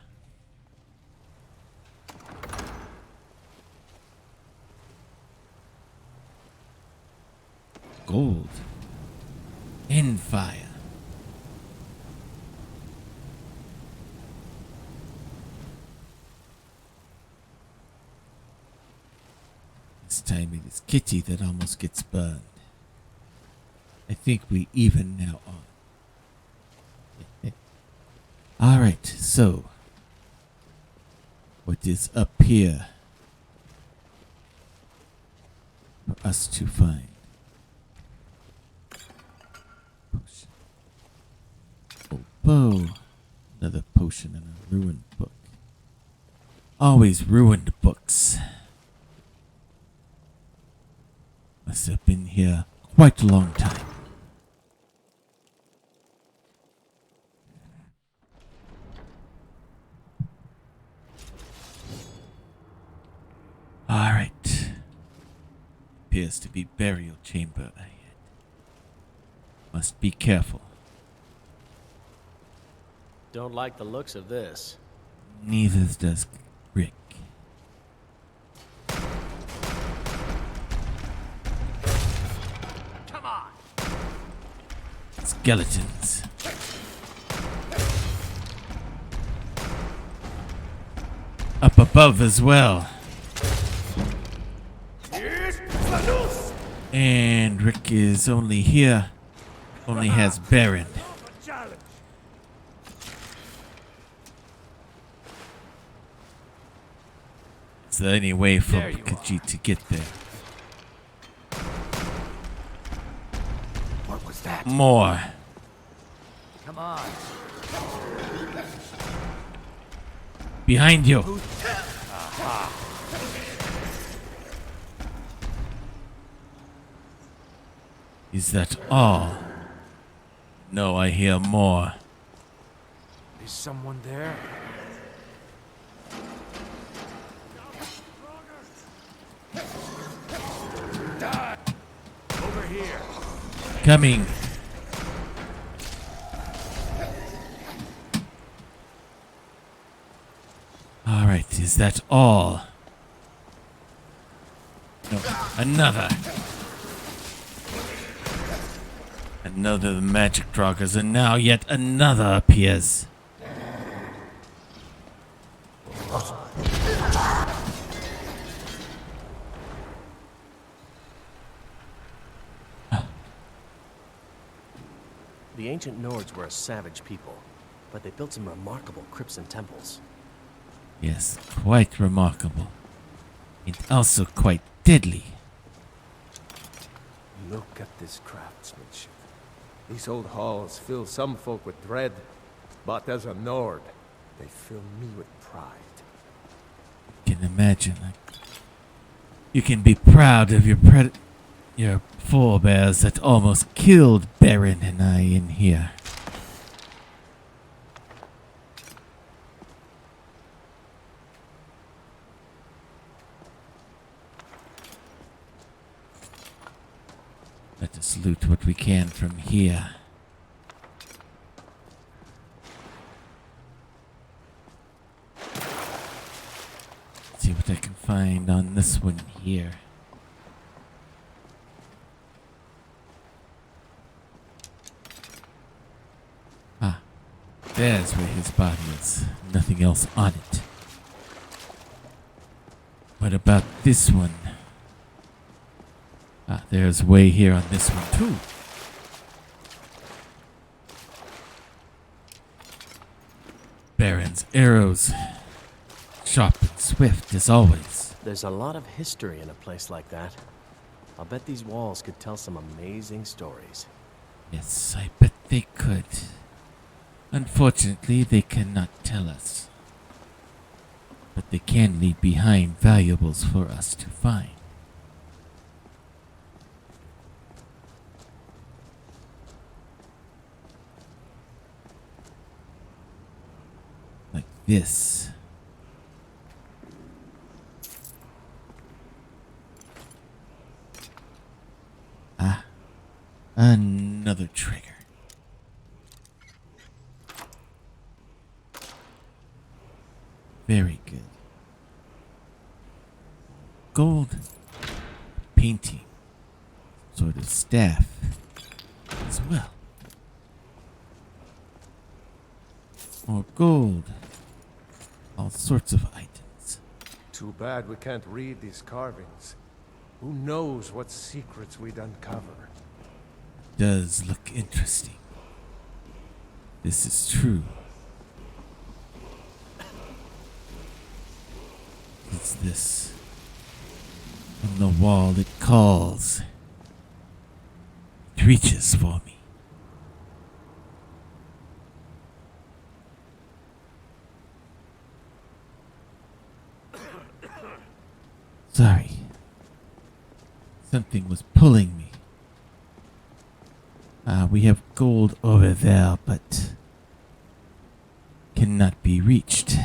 Gold. And fire. This time it is Kitty that almost gets burned. I think we even now on. Alright, so what is up here for us to find? Potion. Oh, bow. Another potion and a ruined book. Always ruined books. Must have been here quite a long time. Alright. Appears to be burial chamber ahead. Must be careful. Don't like the looks of this. Neither does Rick. Come on. Skeletons. Up above as well. And Rick is only here. Only has Baron. Is there any way for There you Khajiit to get there? What was that? More. Come on. Behind you. Is that all? No, I hear more. Is someone there? Die! Over here. Coming. All right, is that all? No, another. Another of the magic draugrs, and now yet another appears. The ancient Nords were a savage people, but they built some remarkable crypts and temples. Yes, quite remarkable. And also quite deadly. Look at this craftsmanship. These old halls fill some folk with dread, but as a Nord, they fill me with pride. You can imagine, like, you can be proud of your forebears that almost killed Baron and I in here. Let us loot what we can from here. See what I can find on this one here. Ah, there's where his body is. Nothing else on it. What about this one? Ah, there's way here on this one too. Baron's arrows. Sharp and swift as always. There's a lot of history in a place like that. I'll bet these walls could tell some amazing stories. Yes, I bet they could. Unfortunately, they cannot tell us. But they can leave behind valuables for us to find. Like this. Ah, another trigger. Very good. Gold painting, sort of staff as well. More gold. All sorts of items. Too bad we can't read these carvings. Who knows what secrets we'd uncover? Does look interesting. This is true. It's this. On the wall it calls. It reaches for me. Sorry. Something was pulling me. We have gold over there, but cannot be reached.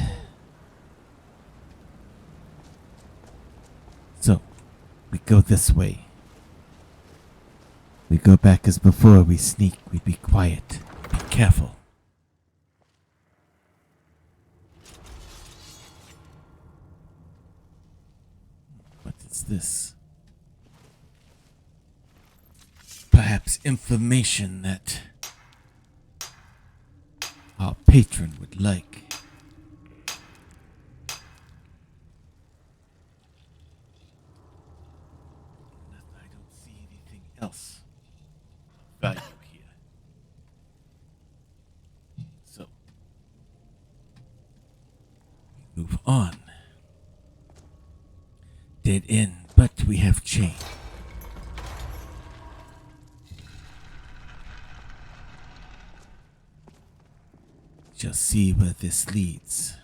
So, we go this way. We go back as before. We sneak. We be quiet. Be careful. What is this? Perhaps information that our patron would like. I don't see anything else of value here. So, we move on. dead end, but we have chain. Shall see where this leads.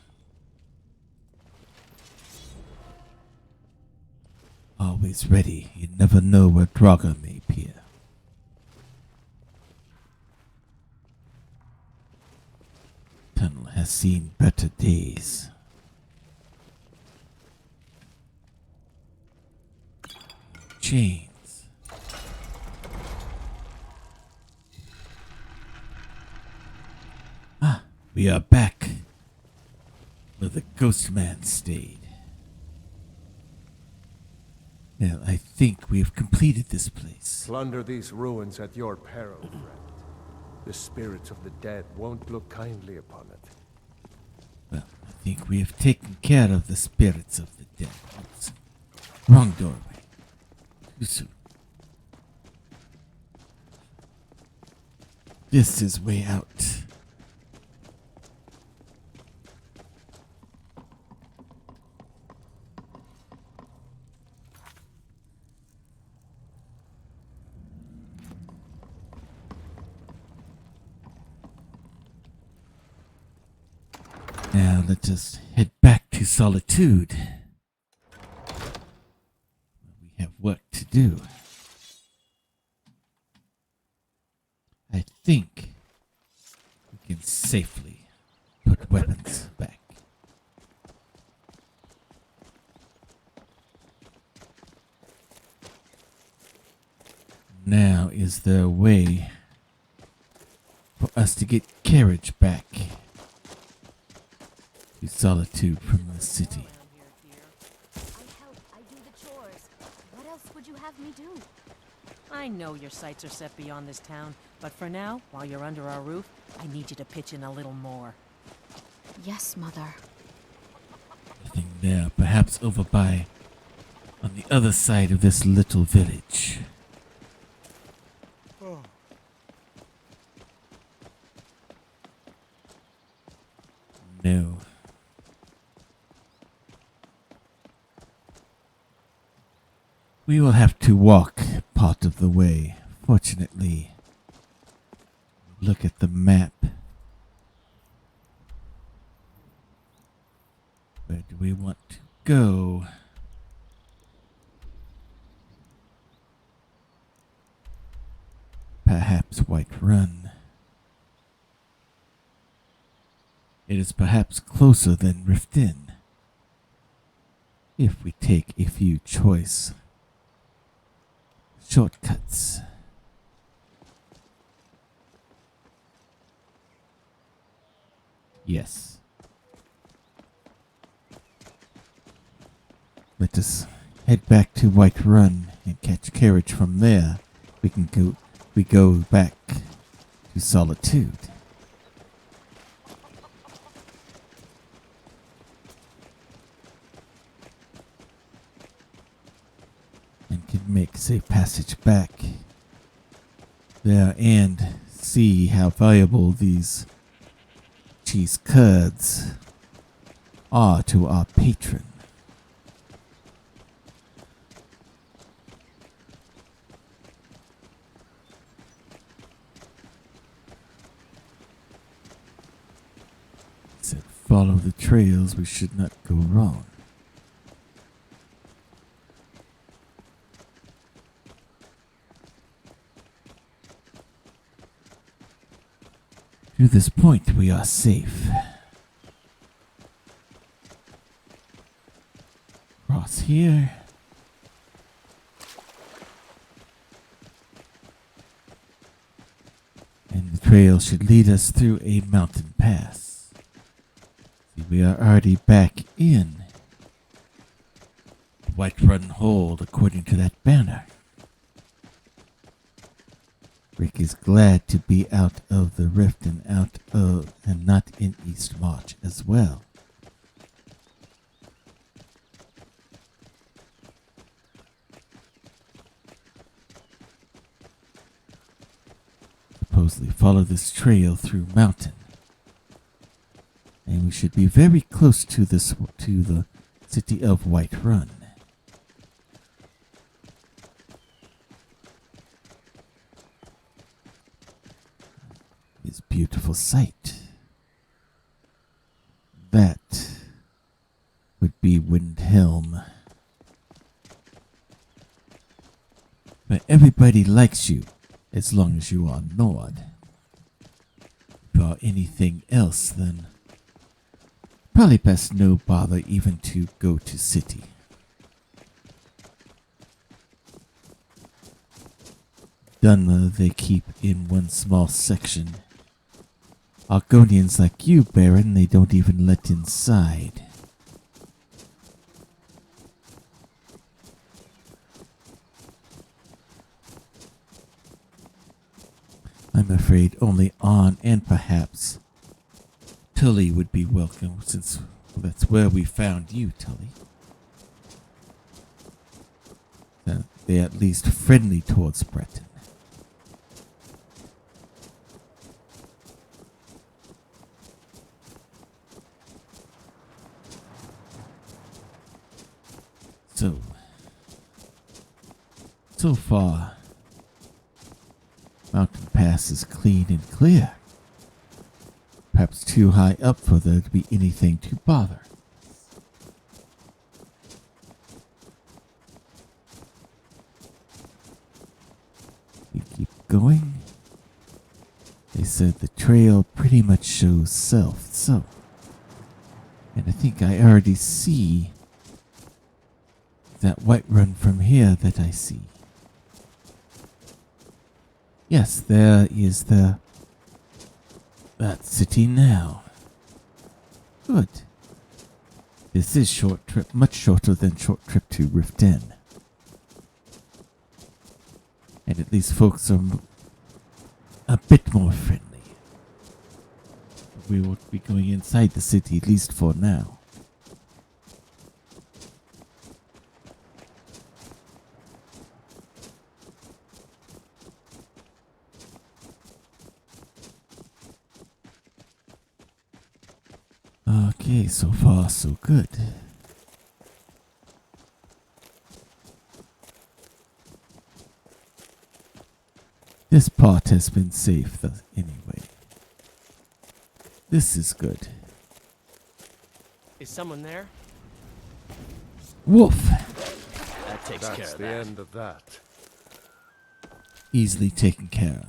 Always ready. You never know where Draga may appear. Tunnel has seen better days. Chains. Ah, we are back where the ghost man stayed. Well, I think we have completed this place. Plunder these ruins at your peril, friend. The spirits of the dead won't look kindly upon it. Well, I think we have taken care of the spirits of the dead. Oops. Wrong doorway. Too soon. This is way out. Now let's just head back to Solitude. We have work to do. I think we can safely put weapons back. Now is there a way for us to get carriage back to Solitude from the city? I do the chores. What else would you have me do? I know your sights are set beyond this town, but for now, while you're under our roof, I need you to pitch in a little more. Yes, Mother. Nothing there, perhaps over by on the other side of this little village. No. We will have to walk part of the way. Fortunately, look at the map. Where do we want to go? Perhaps White Run. It is perhaps closer than Rift Inn, if we take a few choice shortcuts. Yes. Let us head back to White Run and catch a carriage from there. We go back to Solitude. And can make safe passage back there and see how valuable these cheese curds are to our patron. So follow the trails, we should not go wrong. To this point, we are safe. Cross here. And the trail should lead us through a mountain pass. See, we are already back in White Run Hold, according to that banner. Rick is glad to be out of the rift and not in East March as well. Supposedly follow this trail through mountain, and we should be very close to the city of White Run. is a beautiful sight. That would be Windhelm. But everybody likes you as long as you are Nord. If you are anything else, then probably best no bother even to go to city. Dunmer they keep in one small section. Argonians like you, Baron, they don't even let inside. I'm afraid only On and perhaps Tully would be welcome, since that's where we found you, Tully. They're at least friendly towards Breton. So far, Mountain Pass is clean and clear. Perhaps too high up for there to be anything to bother. We keep going. They said the trail pretty much shows south, so. And I think I already see that white run from here that I see. Yes, there is that city now. Good. This is short trip, much shorter than short trip to Rift Inn. And at least folks are a bit more friendly. We will be going inside the city, at least for now. Okay, so far so good. This part has been safe anyway. This is good. Is someone there? Wolf! That takes care That's of the that. end of that. Easily taken care of.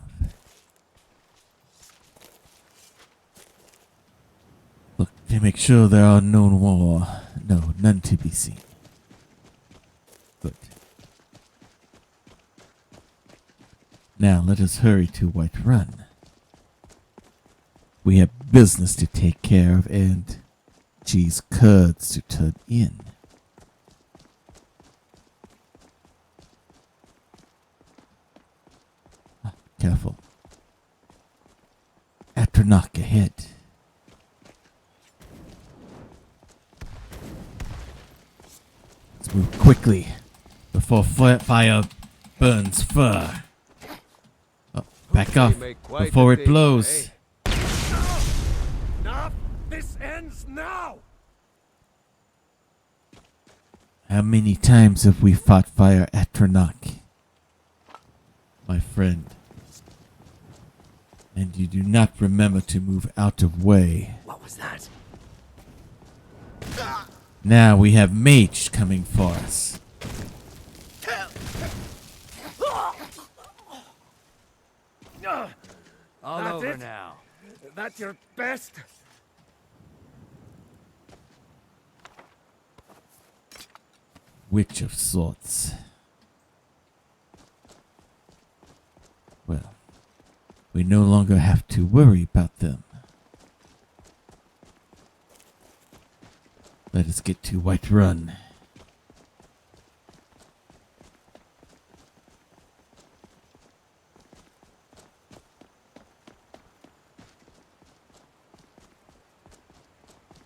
Look, to make sure there are none to be seen. Good. Now let us hurry to White Run. We have business to take care of and, Curds to turn in. Careful. Atronach ahead. Let's move quickly before fire burns fur. Oh, back off before it blows. Enough! This ends now! How many times have we fought fire at Atronach, my friend? And you do not remember to move out of way. What was that? Now we have Mage coming for us. All That's over it? now. That's your best? Witch of sorts. Well, we no longer have to worry about them. Let us get to White Run.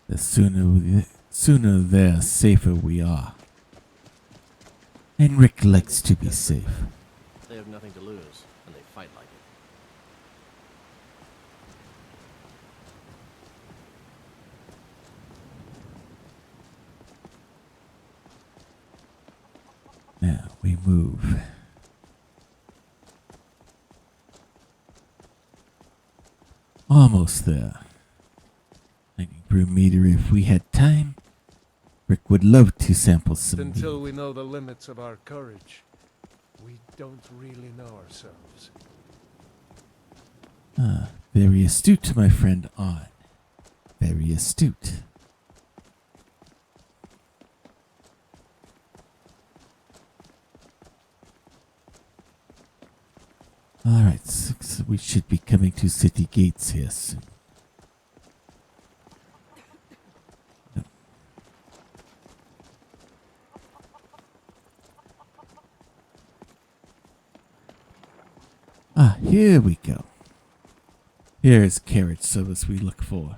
The sooner the safer we are. And Rick likes to be safe. They have nothing to lose, and they fight like it. Now we move. Almost there. Lightning Brew meter if we had time. Rick would love to sample some Until we know the limits of our courage, we don't really know ourselves. Ah, very astute, my friend On. Very astute. Alright, so we should be coming to city gates here soon. No. Ah, here we go. Here is carriage service we look for.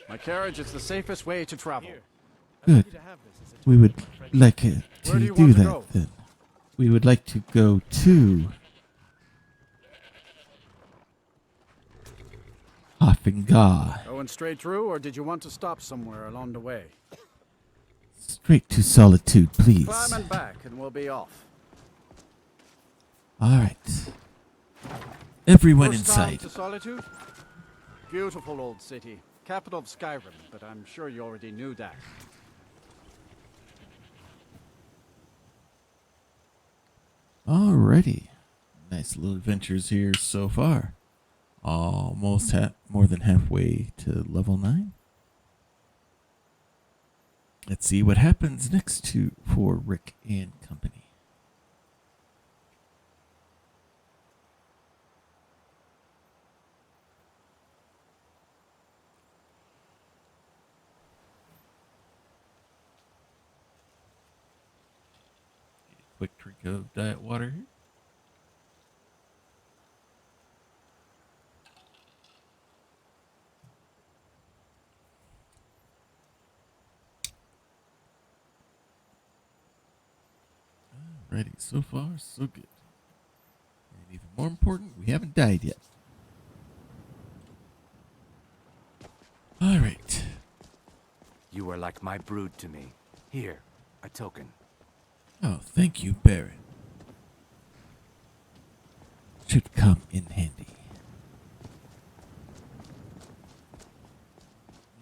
My carriage is the safest way to travel. Good. We would like to Where do you do want to that go? then. We would like to go to Hoffingar. Going straight through, or did you want to stop somewhere along the way? Straight to Solitude, please. Climb and back, and we'll be off. Alright. Everyone First time inside. to Solitude? Beautiful old city. Capital of Skyrim, but I'm sure you already knew that. Alrighty. Nice little adventures here so far. Almost more than halfway to level 9. Let's see what happens next for Rick and company. Quick drink of diet water here. Alrighty, so far so good. And even more important, we haven't died yet. Alright. You are like my brood to me. Here, a token. Oh, thank you, Baron. Should come in handy.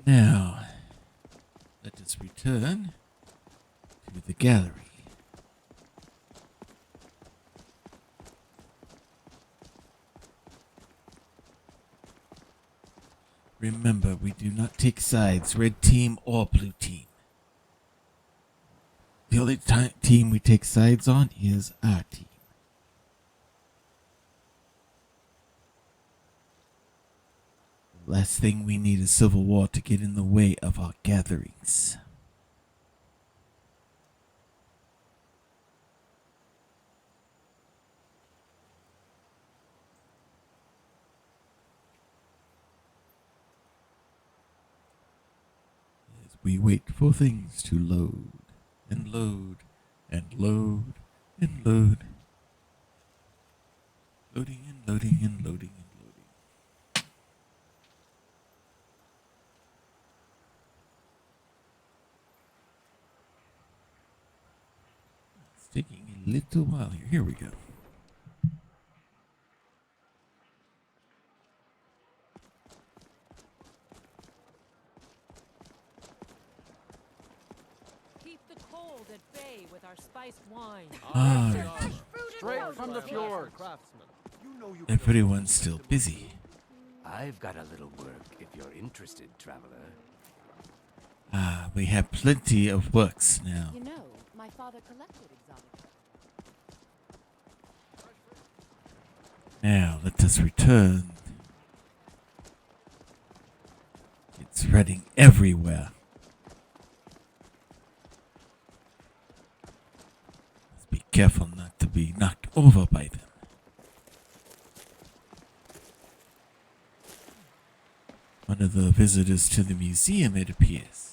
Now, let us return to the gallery. Remember, we do not take sides, red team or blue team. The only team we take sides on is our team. The last thing we need is civil war to get in the way of our gatherings. As we wait for things to load and load and load and load. Loading and loading and loading and loading. It's taking a little while here. Here we go. At bay with our spiced wine. Straight from the fjord. Everyone's still busy. I've got a little work if you're interested, traveler. Ah, we have plenty of works now. You know, my father collected exotic. Now let us return. It's running everywhere. Let's be careful not to be knocked over by them. One of the visitors to the museum, it appears.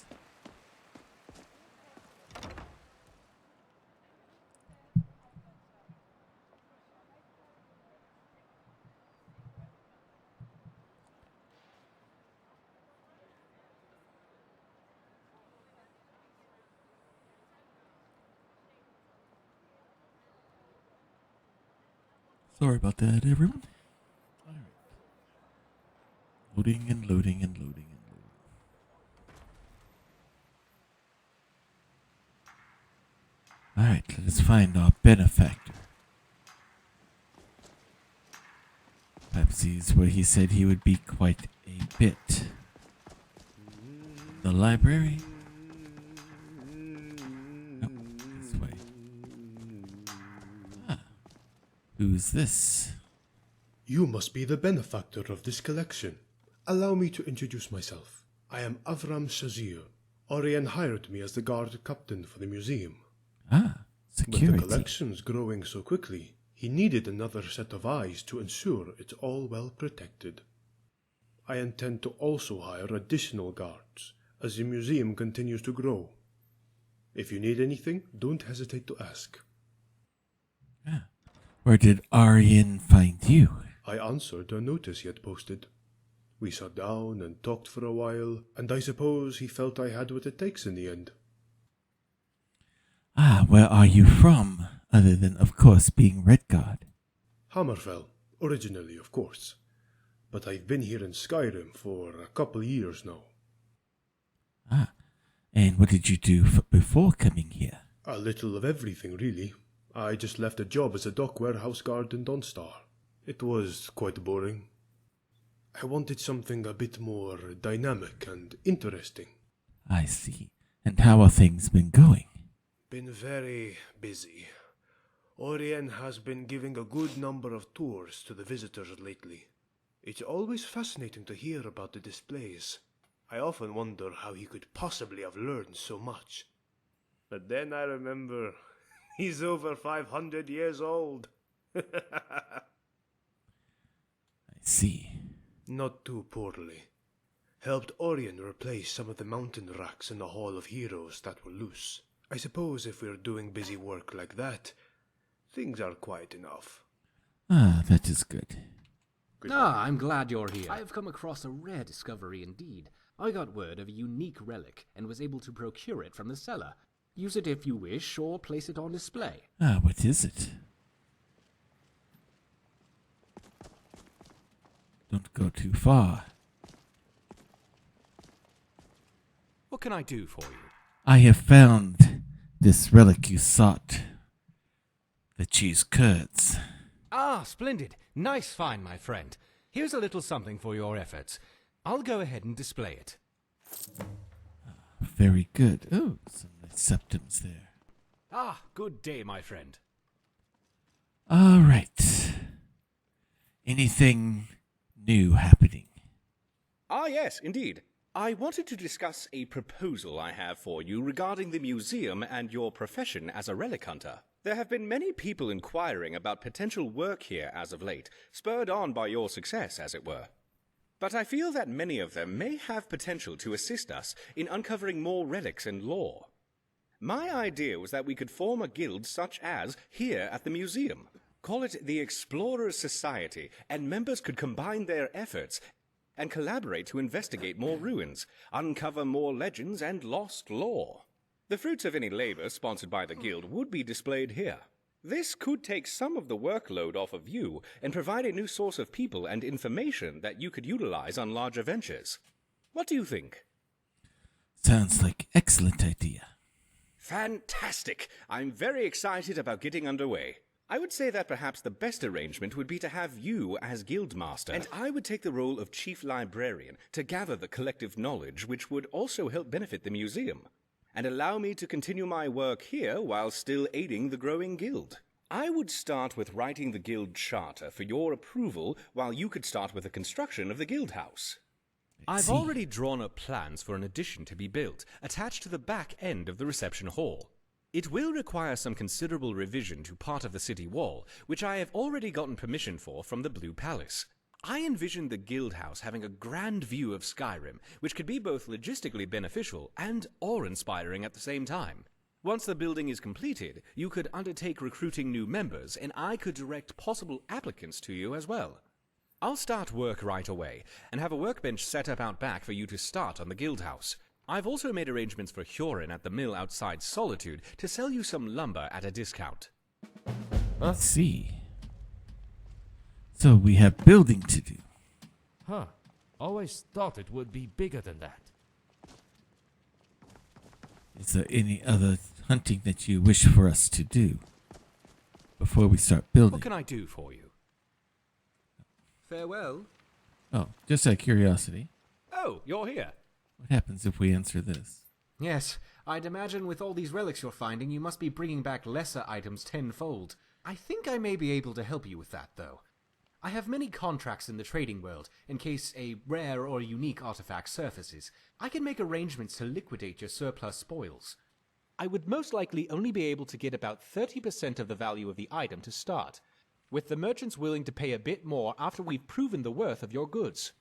Sorry about that, everyone. All right. Loading and loading and loading and loading. All right, let us find our benefactor. Perhaps he's where he said he would be quite a bit. The library? Nope, this way. Ah, who's this? You must be the benefactor of this collection. Allow me to introduce myself. I am Avram Shazir. Orion hired me as the guard captain for the museum. Ah, security. With the collections growing so quickly, he needed another set of eyes to ensure it's all well protected. I intend to also hire additional guards as the museum continues to grow. If you need anything, don't hesitate to ask. Ah, where did Aryan find you? I answered a notice he had posted. We sat down and talked for a while, and I suppose he felt I had what it takes in the end. Ah, where are you from, other than, of course, being Redguard? Hammerfell, originally, of course. But I've been here in Skyrim for a couple years now. Ah, and what did you do before coming here? A little of everything, really. I just left a job as a dock warehouse guard in Dawnstar. It was quite boring. I wanted something a bit more dynamic and interesting. I see. And how are things been going? Been very busy. Orion has been giving a good number of tours to the visitors lately. It's always fascinating to hear about the displays. I often wonder how he could possibly have learned so much. But then I remember he's over 500 years old. I see. Not too poorly. Helped Orion replace some of the mountain racks in the Hall of Heroes that were loose. I suppose if we're doing busy work like that, things are quiet enough. Ah, that is good. I'm glad you're here. I have come across a rare discovery indeed. I got word of a unique relic and was able to procure it from the cellar. Use it if you wish, or place it on display. Ah, what is it? Don't go too far. What can I do for you? I have found this relic you sought. The cheese curds. Ah, splendid. Nice find, my friend. Here's a little something for your efforts. I'll go ahead and display it. Very good. Oh, some nice septums there. Ah, good day, my friend. All right. Anything new happening? Ah, yes, indeed. I wanted to discuss a proposal I have for you regarding the museum and your profession as a relic hunter. There have been many people inquiring about potential work here as of late, spurred on by your success, as it were. But I feel that many of them may have potential to assist us in uncovering more relics and lore. My idea was that we could form a guild such as here at the museum. Call it the Explorers Society, and members could combine their efforts and collaborate to investigate more ruins, uncover more legends and lost lore. The fruits of any labor sponsored by the guild would be displayed here. This could take some of the workload off of you and provide a new source of people and information that you could utilize on larger ventures. What do you think? Sounds like an excellent idea. Fantastic! I'm very excited about getting underway. I would say that perhaps the best arrangement would be to have you as Guildmaster, and I would take the role of Chief Librarian to gather the collective knowledge which would also help benefit the museum, and allow me to continue my work here while still aiding the growing guild. I would start with writing the guild charter for your approval, while you could start with the construction of the guild house. I've already drawn up plans for an addition to be built, attached to the back end of the reception hall. It will require some considerable revision to part of the city wall, which I have already gotten permission for from the Blue Palace. I envision the guild house having a grand view of Skyrim, which could be both logistically beneficial and awe-inspiring at the same time. Once the building is completed, you could undertake recruiting new members, and I could direct possible applicants to you as well. I'll start work right away, and have a workbench set up out back for you to start on the guild house. I've also made arrangements for Huron at the mill outside Solitude to sell you some lumber at a discount. Let's see. So we have building to do. Huh. Always thought it would be bigger than that. Is there any other hunting that you wish for us to do before we start building? What can I do for you? Farewell. Oh, just out of curiosity. Oh, you're here. What happens if we answer this? Yes, I'd imagine with all these relics you're finding, you must be bringing back lesser items tenfold. I think I may be able to help you with that, though. I have many contracts in the trading world, in case a rare or unique artifact surfaces. I can make arrangements to liquidate your surplus spoils. I would most likely only be able to get about 30% of the value of the item to start, with the merchants willing to pay a bit more after we've proven the worth of your goods.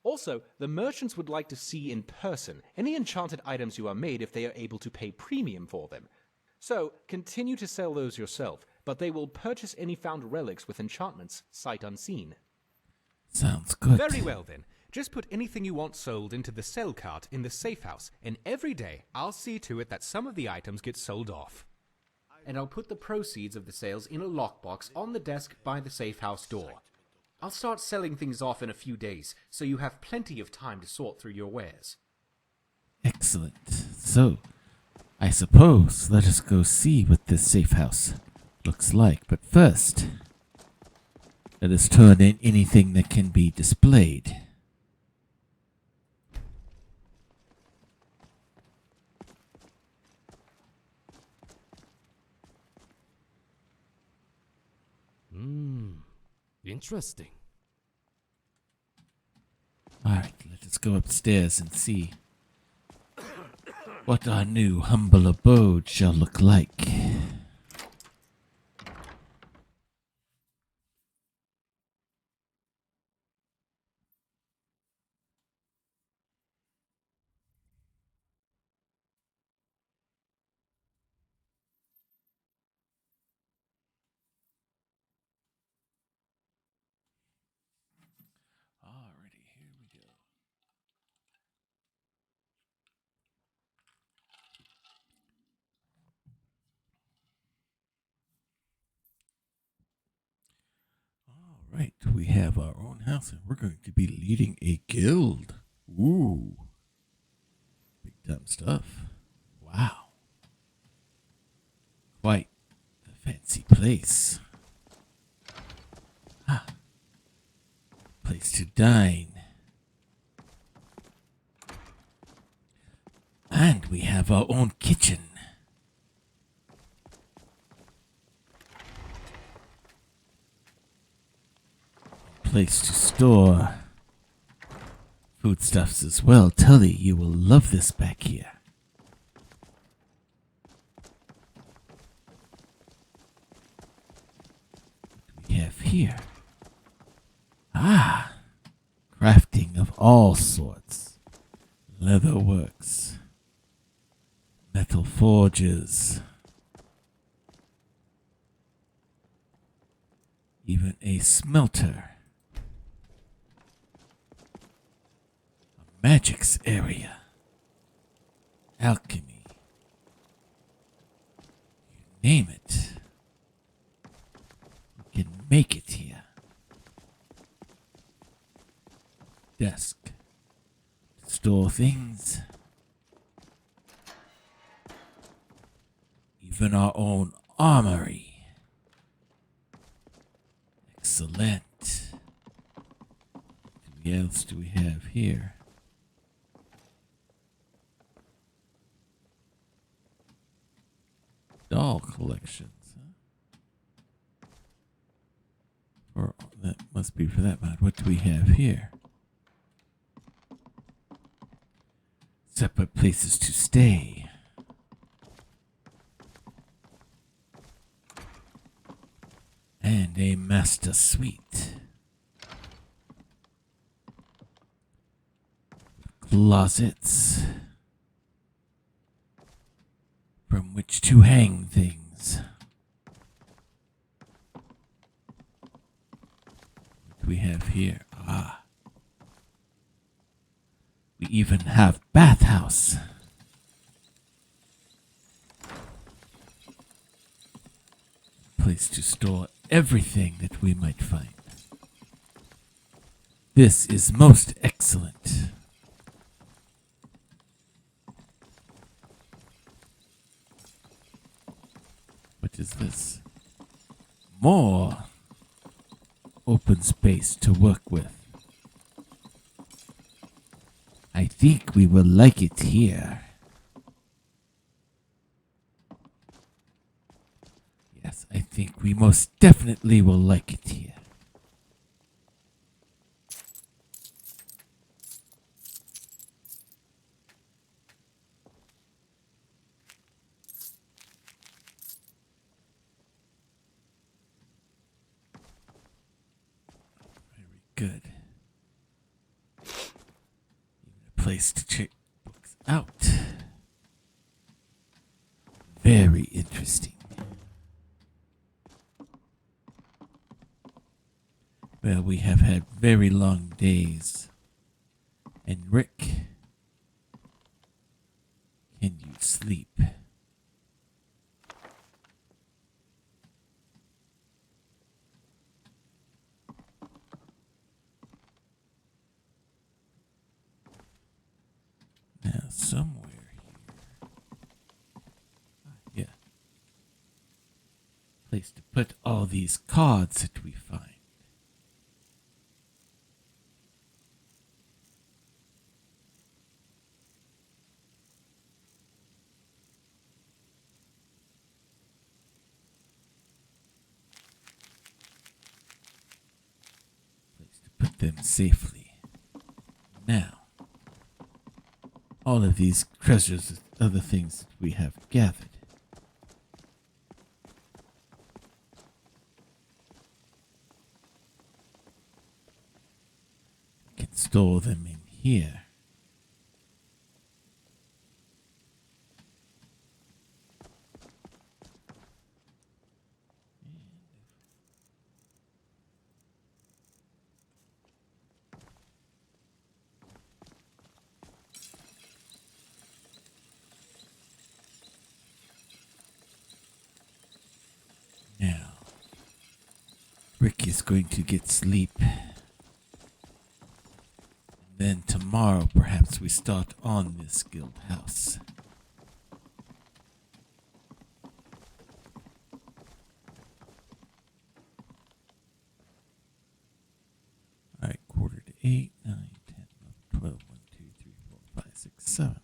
Also, the merchants would like to see in person any enchanted items you are made if they are able to pay premium for them. So, continue to sell those yourself, but they will purchase any found relics with enchantments sight unseen. Sounds good. Very well then. Just put anything you want sold into the sell cart in the safe house, and every day I'll see to it that some of the items get sold off. And I'll put the proceeds of the sales in a lockbox on the desk by the safe house door. I'll start selling things off in a few days, so you have plenty of time to sort through your wares. Excellent. So, I suppose let us go see what this safe house looks like. But first, let us turn in anything that can be displayed. Interesting. Alright, let us go upstairs and see what our new humble abode shall look like. Alrighty, here we go. Alright, we have our own house and we're going to be leading a guild. Ooh. Big time stuff. Wow. Quite a fancy place. Ah. Place to dine. And we have our own kitchen. Place to store foodstuffs as well. Tully, you will love this back here. What do we have here? Ah, crafting of all sorts. Leatherworks. Metal forges. Even a smelter. A magics area. Alchemy. You name it. We can make it here. Desk. Store things. Even our own armory. Excellent. What else do we have here? Doll collections. Or that must be for that mod. What do we have here? Separate places to stay. And a master suite. Closets. From which to hang things. What do we have here? Ah. We even have bathhouse. Place to store everything that we might find. This is most excellent. What is this? More open space to work with. I think we will like it here. Yes, I think we most definitely will like it here. Very good. Even a place to check books out. Very interesting. Well, we have had very long days. And Rick, can you sleep? Now, somewhere here. Yeah. Place to put all these cards that we find. Place to put them safely. Now, all of these treasures and other things that we have gathered. We can store them in here. Now, Rick is going to get sleep. And then tomorrow, perhaps we start on this guild house. Alright, 7:45, 8, 9, 10, 11, 12, 1, 2, 3, 4, 5, 6, 7.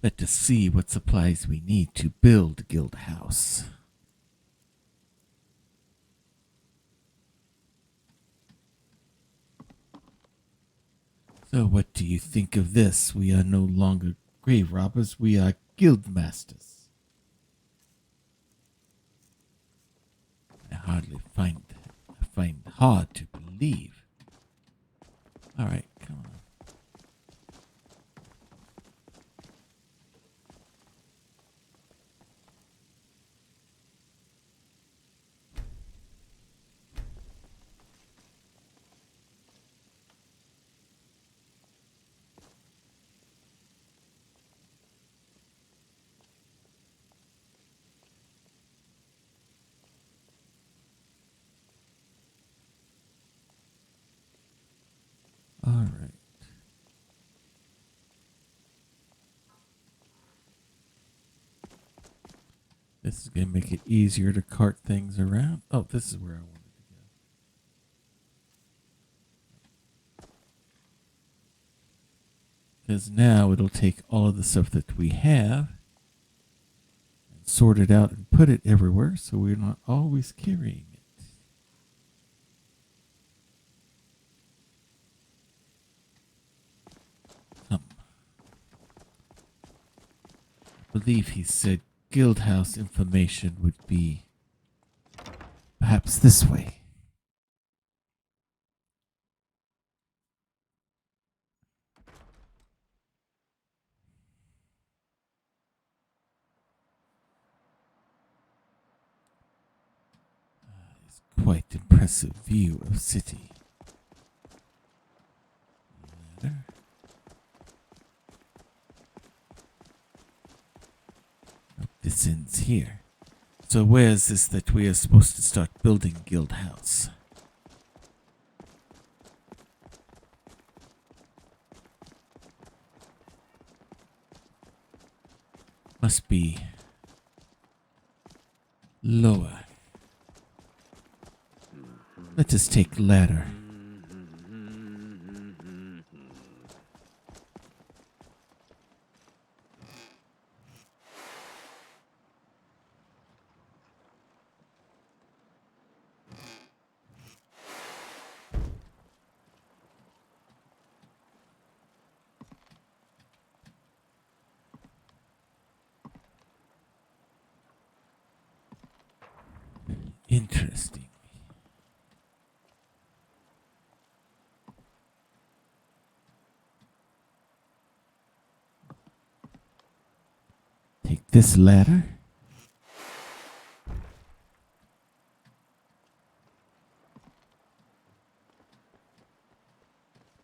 Let us see what supplies we need to build Guild House. So what do you think of this? We are no longer grave robbers, we are guild masters. I hardly find hard to believe. Alright, come on. All right. This is going to make it easier to cart things around. Oh, this is where I wanted to go. Because now it'll take all of the stuff that we have and sort it out and put it everywhere so we're not always carrying it. I believe he said guild house information would be perhaps this way. It's quite impressive view of city. Ladder. This ends here. So where is this that we are supposed to start building guild house? Must be lower. Let us take ladder. Interesting. Take this ladder.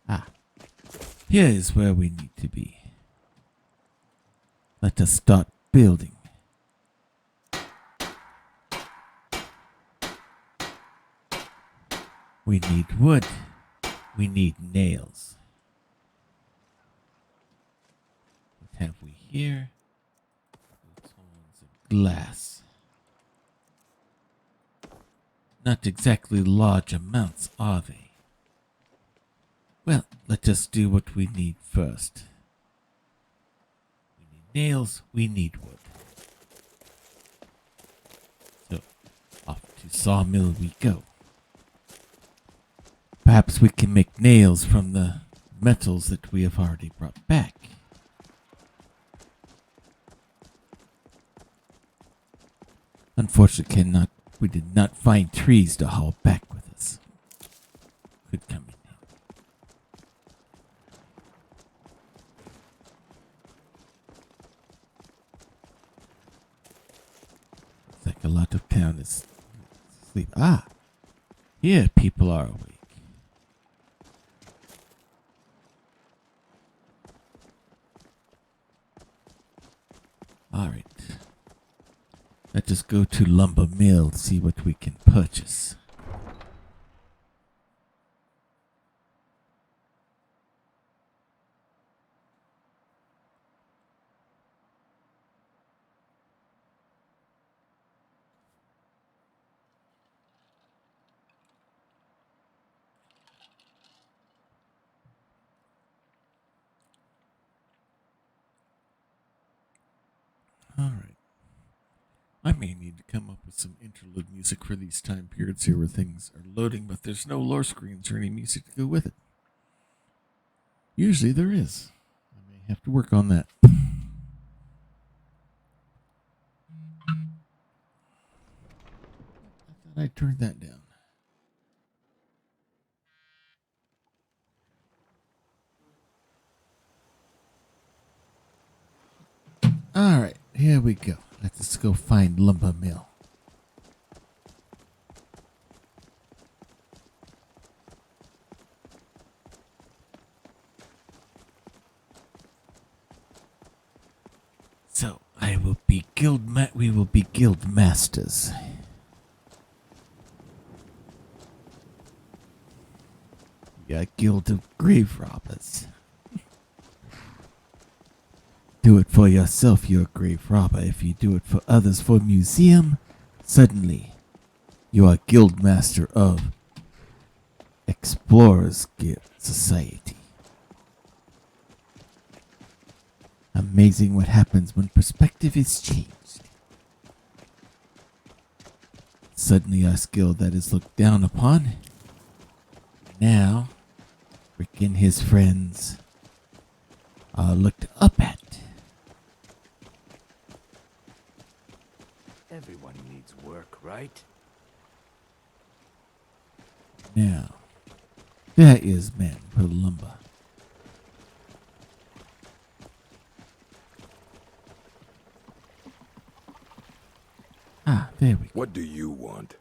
Ah, here is where we need to be. Let us start building. We need wood. We need nails. What have we here? Tons of glass. Not exactly large amounts, are they? Well, let us do what we need first. We need nails, we need wood. So, off to Sawmill we go. Perhaps we can make nails from the metals that we have already brought back. Unfortunately, we did not find trees to haul back with us. Could come in. Looks like a lot of town is asleep. Ah, here people are awake. Alright. Let us go to Lumber Mill, see what we can purchase. Alright. I may need to come up with some interlude music for these time periods here where things are loading, but there's no load screens or any music to go with it. Usually there is. I may have to work on that. I thought I turned that down. Alright, here we go. Let's go find Lumber Mill. So we will be guild masters. We are a guild of grave robbers. Do it for yourself, you're a grave robber. If you do it for others for a museum, suddenly you are guild master of Explorers Guild Society. Amazing what happens when perspective is changed. Suddenly our skill that is looked down upon. Now, Rick and his friends are looked up at. Everyone needs work, right? Now, that is man for lumber. Ah, there we go. What do you want?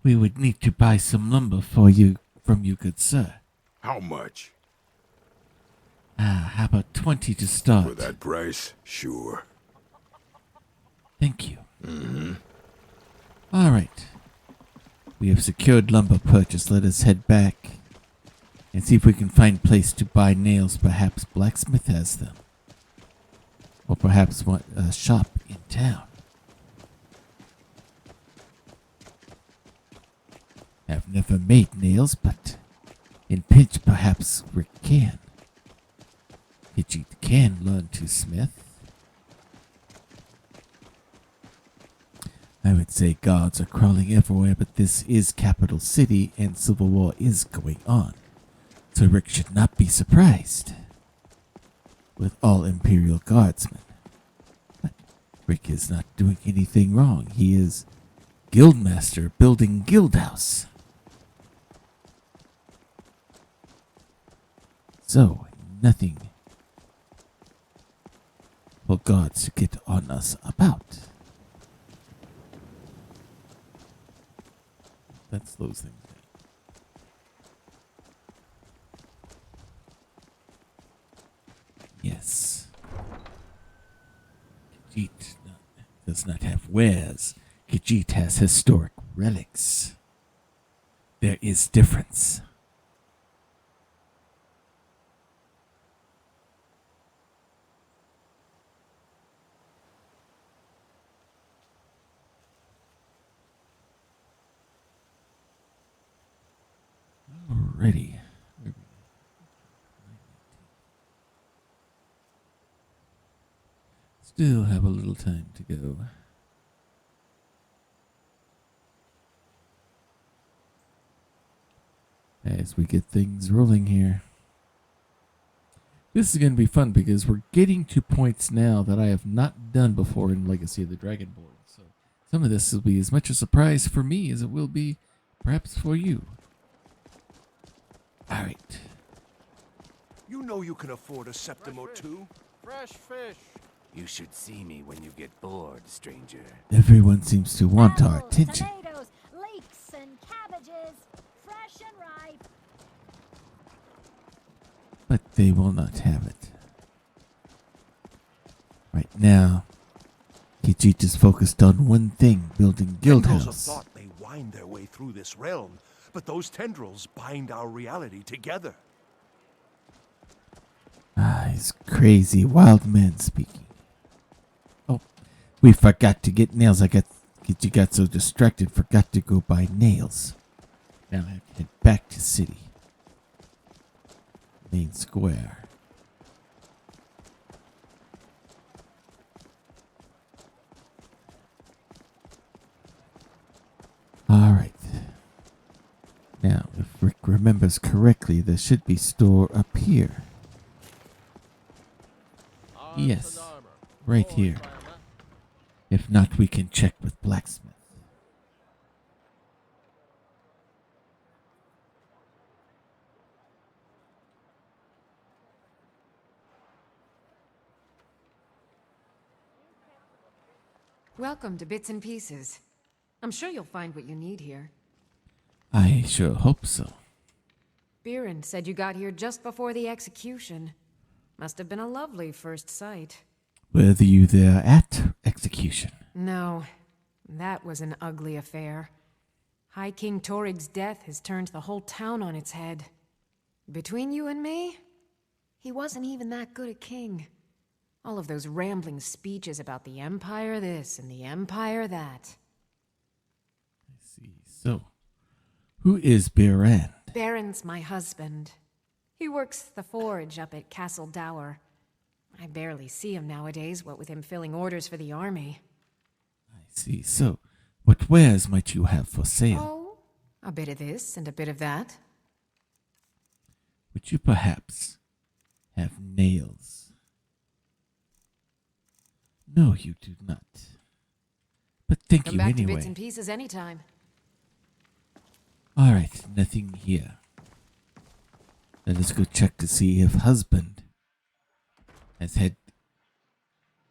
We would need to buy some lumber for you, from you, good sir. How much? How about 20 to start? For that price, sure. Thank you. Mm-hmm. All right. We have secured lumber purchase. Let us head back and see if we can find a place to buy nails. Perhaps blacksmith has them. Or perhaps want a shop in town. I've never made nails, but in pinch perhaps Rick can. Khajiit can learn to smith. I would say guards are crawling everywhere, but this is capital city and civil war is going on. So Rick should not be surprised with all Imperial guardsmen. But Rick is not doing anything wrong. He is guildmaster building guildhouse. So, nothing for guards to get on us about. That slows things down. Yes. Khajiit does not have wares. Khajiit has historic relics. There is difference. Alrighty. Still have a little time to go. As we get things rolling here. This is going to be fun because we're getting to points now that I have not done before in Legacy of the Dragonborn. So some of this will be as much a surprise for me as it will be perhaps for you. All right. You know you can afford a septim or two. Fresh fish. You should see me when you get bored, stranger. Everyone seems to want our attention. Tomatoes, leeks, and cabbages, fresh and ripe. But they will not have it. Right now, Khajiit is focused on one thing, building Tendrils of guildhouse. thought may wind their way through this realm, but those tendrils bind our reality together. Ah, he's crazy wild man speaking. Oh, we forgot to get nails. You got so distracted, forgot to go buy nails. Now I have to head back to city. Main square. Alright. Now, if Rick remembers correctly, there should be store up here. Yes, right here. If not, we can check with blacksmith. Welcome to Bits and Pieces. I'm sure you'll find what you need here. I sure hope so. Biren said you got here just before the execution. Must have been a lovely first sight. Were you there at execution? No, that was an ugly affair. High King Torig's death has turned the whole town on its head. Between you and me, he wasn't even that good a king. All of those rambling speeches about the Empire this and the Empire that. I see. So, who is Biren? Baron's my husband. He works the forge up at Castle Dower. I barely see him nowadays, what with him filling orders for the army. I see. So, what wares might you have for sale? Oh, a bit of this and a bit of that. Would you perhaps have nails? No, you do not. But thank Come you back anyway. to Bits and Pieces anytime. All right, nothing here. Let us go check to see if husband has had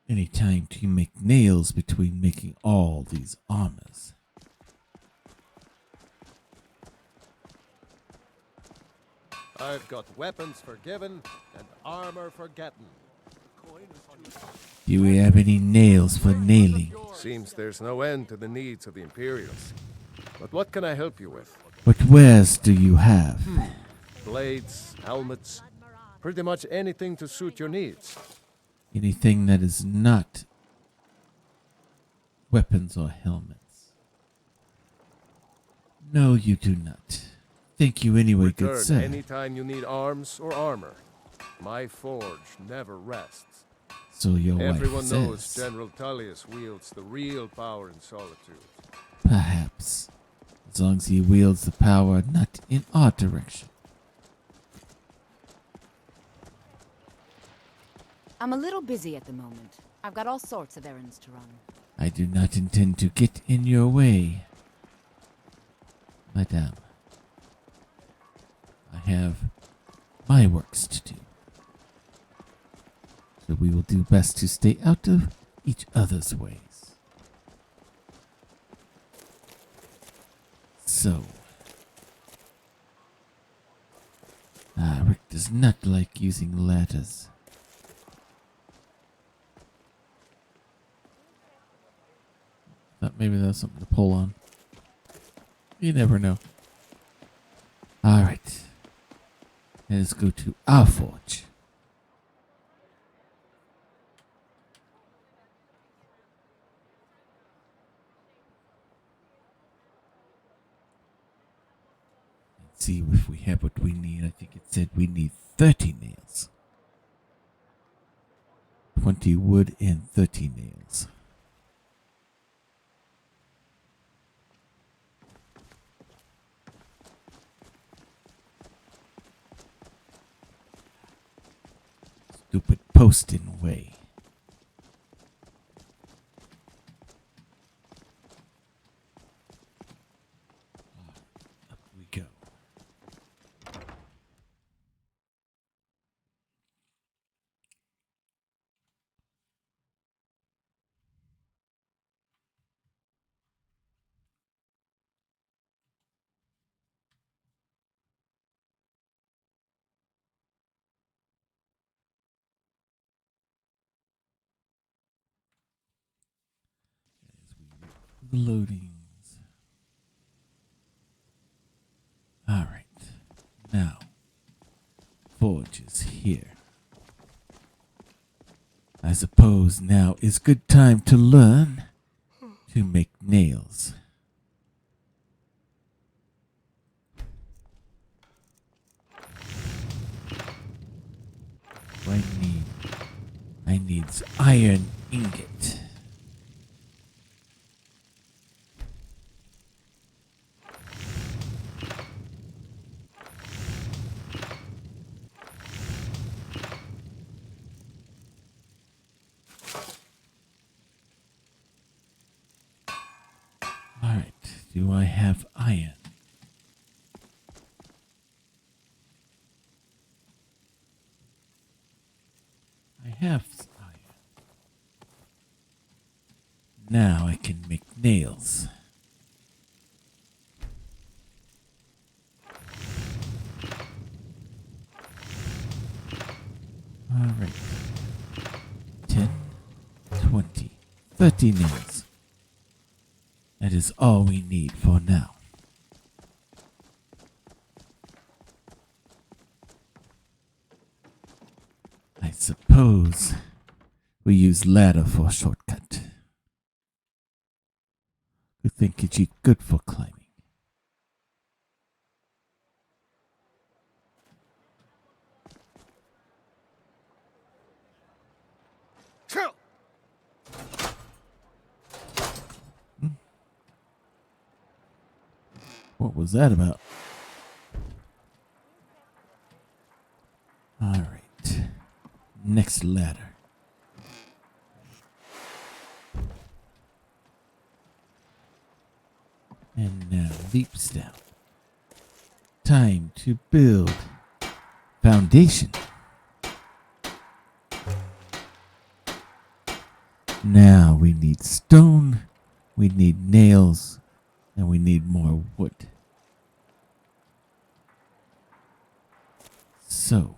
any time to make nails between making all these armors. I've got weapons forgiven and armor forgotten. Do we have any nails for nailing? Seems there's no end to the needs of the Imperials. But what can I help you with? What wares do you have? Blades, helmets, pretty much anything to suit your needs. anything that is not weapons or helmets. No, you do not. Thank you anyway, good Return sir. anytime you need arms or armor. My forge never rests. So your Everyone wife knows says. General Tullius wields the real power in solitude. Perhaps. As long as he wields the power not in our direction. I'm a little busy at the moment. I've got all sorts of errands to run. I do not intend to get in your way, madame. I have my works to do. So we will do best to stay out of each other's ways. So, Rick does not like using ladders. Thought maybe that's something to pull on. You never know. Alright. Let's go to our forge. Let's see if we have what we need. I think it said we need 30 nails. 20 wood and 30 nails. Stupid post in the way. Up we go. The loadings. Alright. Now, forge is here. I suppose now is good time to learn to make nails. What I need iron ingot. Alright, do I have iron? I have iron. Now I can make nails. Alright. 10, 20, 30 nails. That is all we need for now. I suppose we use ladder for shortcut. We think it's good for climbing. What was that about? Alright. Next ladder. And now leaps down. Time to build foundation. Now we need stone, we need nails, and we need more wood. So,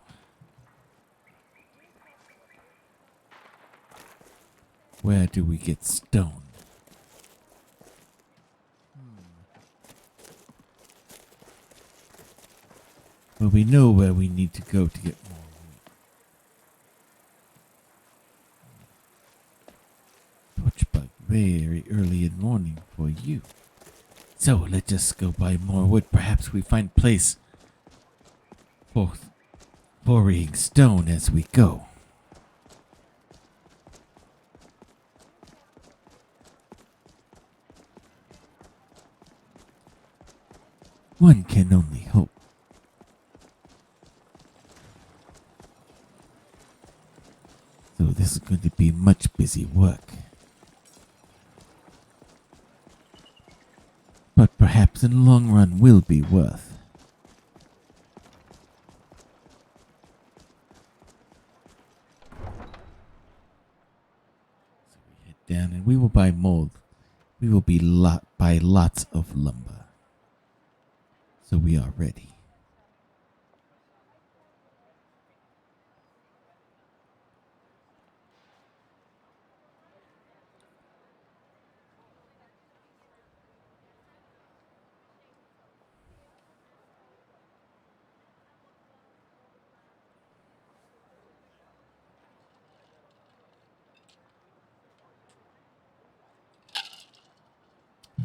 where do we get stone? Well, we know where we need to go to get more wood. very early in morning for you. So let us go buy more wood. Perhaps we find place for quarrying stone as we go. One can only hope. So this is going to be much busy work. But perhaps in the long run will be worth. So we head down and we will buy mold. We will buy lots of lumber. So we are ready.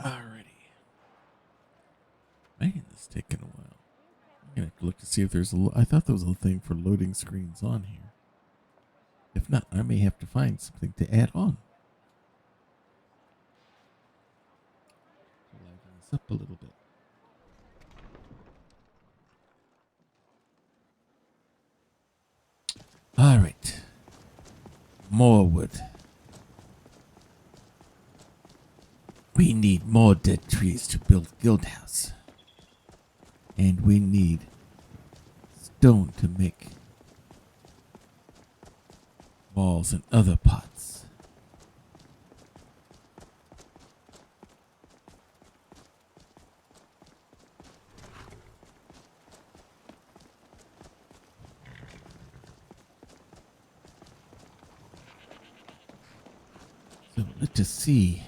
Alrighty. Man, this is taking a while. I'm gonna have to look to see if there's I thought there was a thing for loading screens on here. If not, I may have to find something to add on. Liven this up a little bit. Alright. More wood. We need more dead trees to build guild house. And we need stone to make walls and other pots. So let us see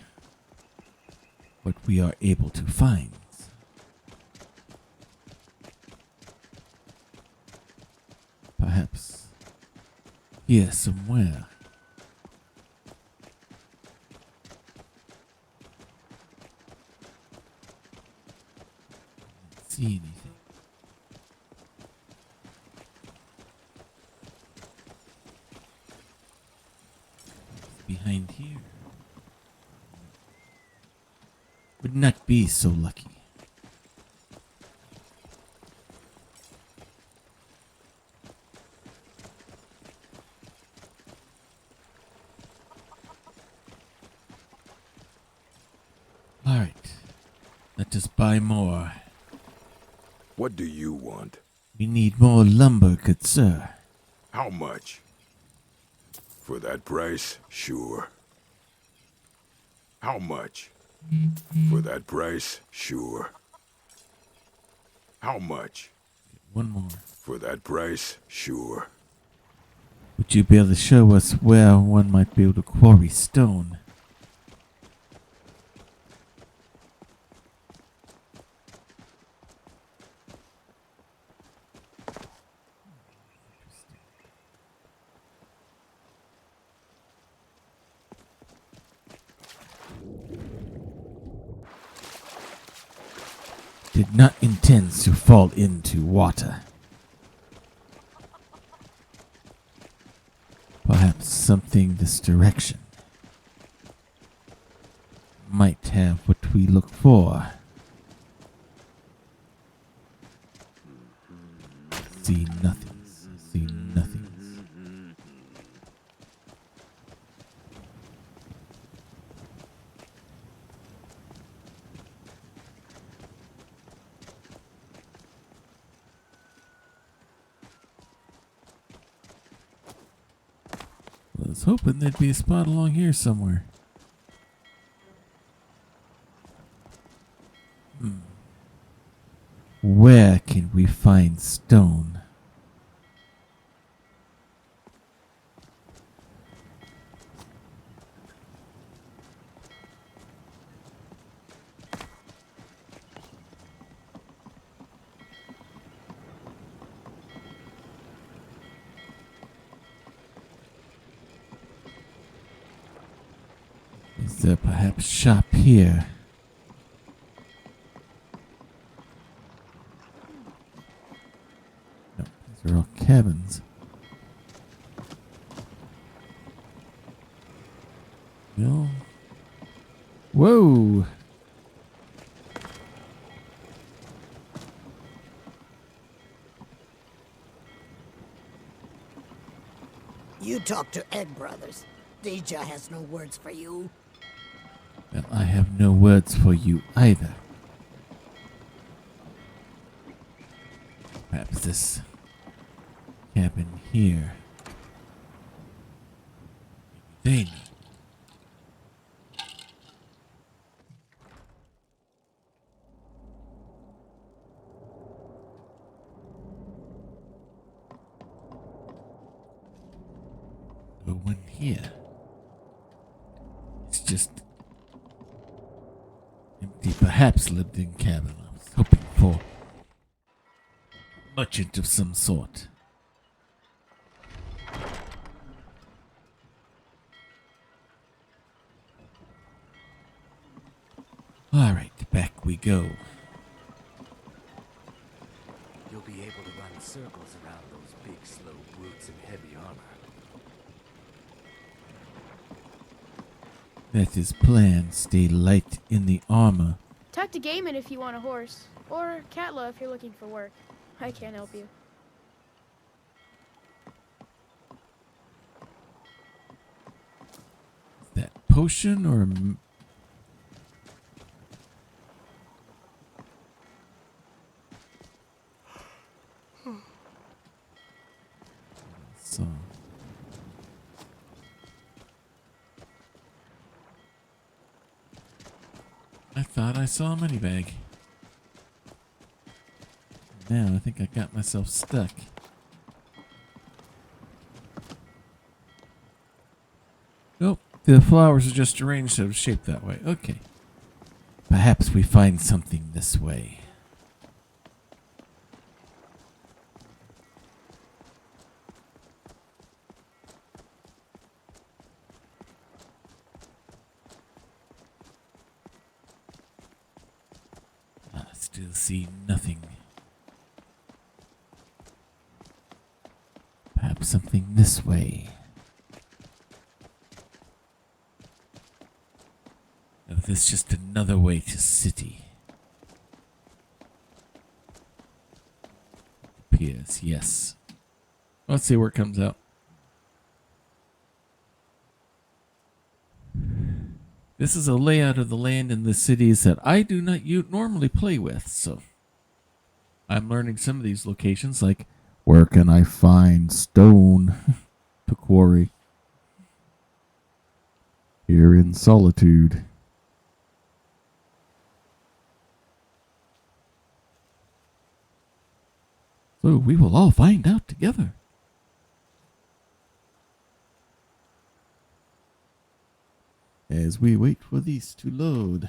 what we are able to find. Perhaps here somewhere. Don't see anything. What's behind here? Would not be so lucky. Alright. Let us buy more. What do you want? We need more lumber, good sir. How much? For that price, sure. How much? For that price, sure. How much? One more. For that price, sure. Would you be able to show us where one might be able to quarry stone? Did not intend to fall into water. Perhaps something this direction might have what we look for. See nothings. See nothings. I was hoping there'd be a spot along here somewhere. Where can we find stone? Is Is there perhaps shop here? No, these are all cabins. No. Whoa! You talk to Egg Brothers. Deja has no words for you. Well, I have no words for you either. Perhaps this cabin here. Maybe they know. No one here. It's just empty, perhaps lived in cabin. I was hoping for merchant of some sort. Alright, back we go. You'll be able to run circles around those big, slow brutes in heavy armor. That is plan. Stay light in the armor. Talk to Gaiman if you want a horse, or Katla if you're looking for work. I can't help you. Is that potion or... So... I thought I saw a money bag. Now I think I got myself stuck. Nope, the flowers are just arranged so shaped that way. Okay. Perhaps we find something this way. I still see nothing. Perhaps something this way. Oh, this is just another way to city. Appears, yes. Let's see where it comes out. This is a layout of the land in the cities that I do not normally play with, so I'm learning some of these locations, like where can I find stone to quarry? Here in Solitude. So we will all find out together. As we wait for these to load.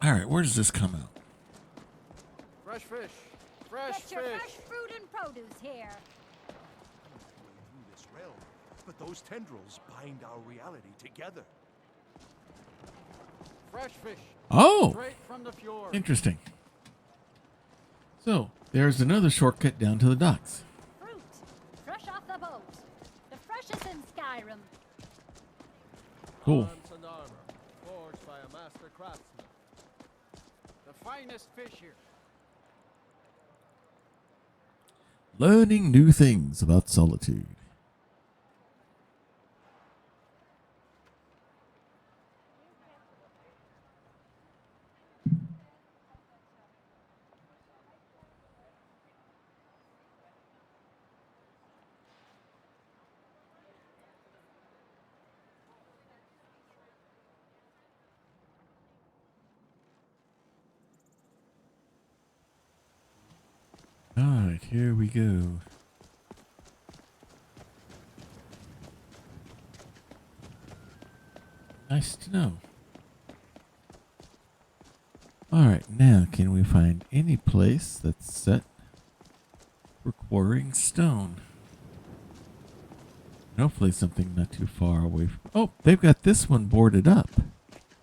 All right, where does this come out? Fresh fish. Fresh Get your fish. fresh fruit and produce here. Through this realm, but those tendrils bind our reality together. Fresh fish. Oh, Straight from the fjord. interesting. So, there's another shortcut down to the docks. Fruit, fresh off the boat. The freshest in Skyrim. Cool. Arms and armor, forged by a master craftsman. The finest fish here. Learning new things about Solitude. Alright, here we go. Nice to know. Alright, now can we find any place that's set for quarrying stone? Hopefully something not too far away from... Oh, they've got this one boarded up.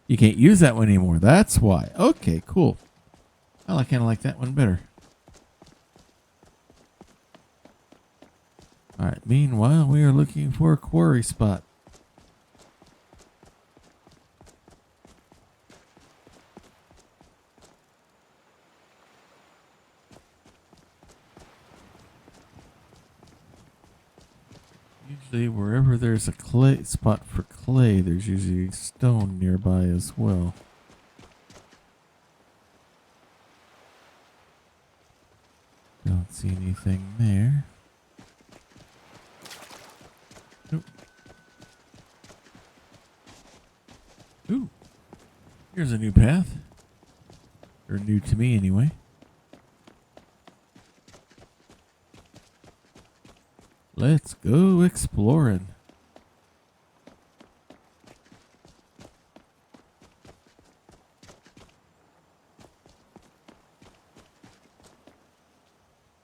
You can't use that one anymore. That's why. Okay, cool. I kind of like that one better. Alright, meanwhile, we are looking for a quarry spot. Usually, wherever there's a clay spot for clay, there's usually stone nearby as well. Don't see anything there. Nope. Ooh. Here's a new path. Or new to me anyway. Let's go exploring.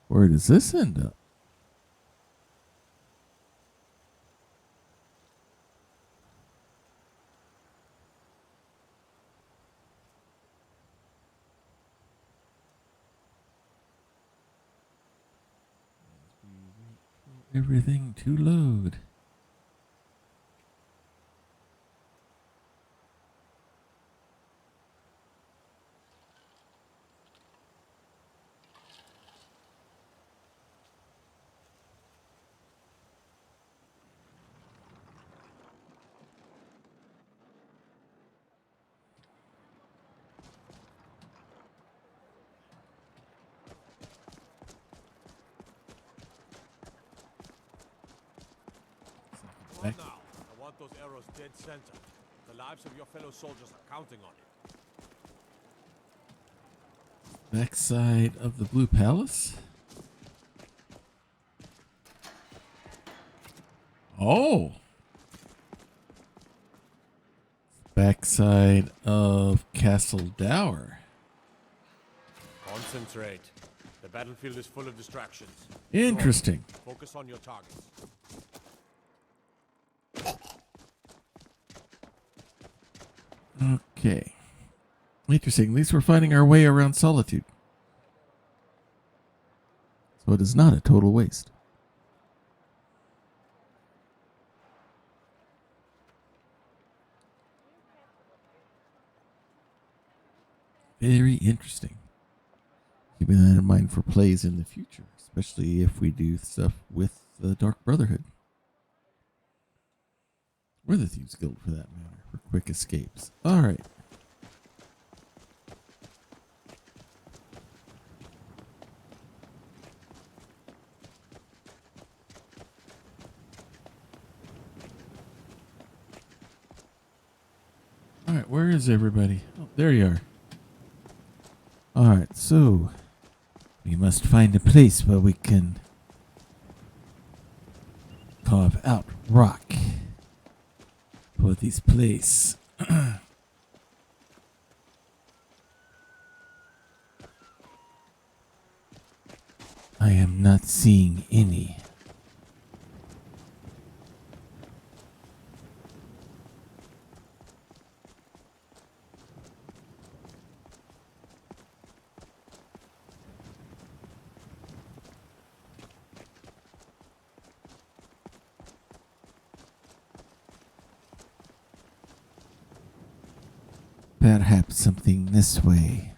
Where does this end up? Everything to load. What now? I want those arrows dead center. The lives of your fellow soldiers are counting on it. Backside of the Blue Palace. Oh. Backside of Castle Dower. Concentrate. The battlefield is full of distractions. Interesting. Focus on your targets. Okay. Interesting. At least we're finding our way around Solitude. So it is not a total waste. Very interesting. Keeping that in mind for plays in the future, especially if we do stuff with the Dark Brotherhood. Or the Thieves Guild, for that matter, for quick escapes. Alright. Alright, where is everybody? Oh, there you are. Alright, so we must find a place where we can carve out rock for this place. I am not seeing any. Perhaps something this way.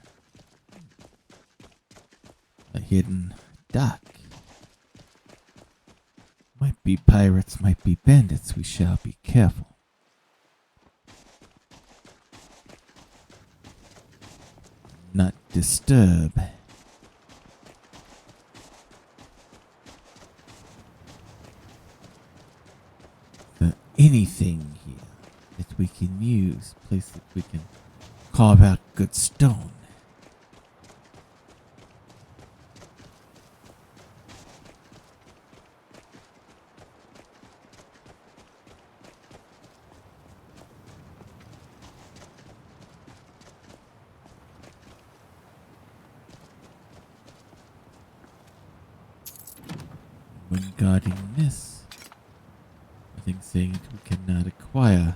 A hidden dock. Might be pirates, might be bandits. We shall be careful. Not disturb. Anything here that we can use, a place that we can carve out good stone. When guarding this, nothing saying that we cannot acquire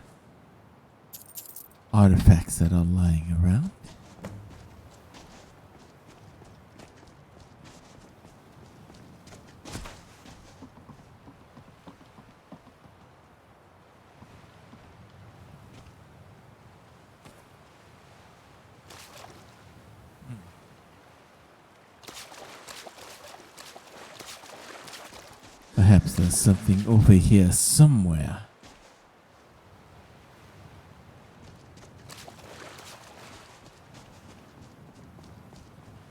artifacts that are lying around. Perhaps there's something over here somewhere.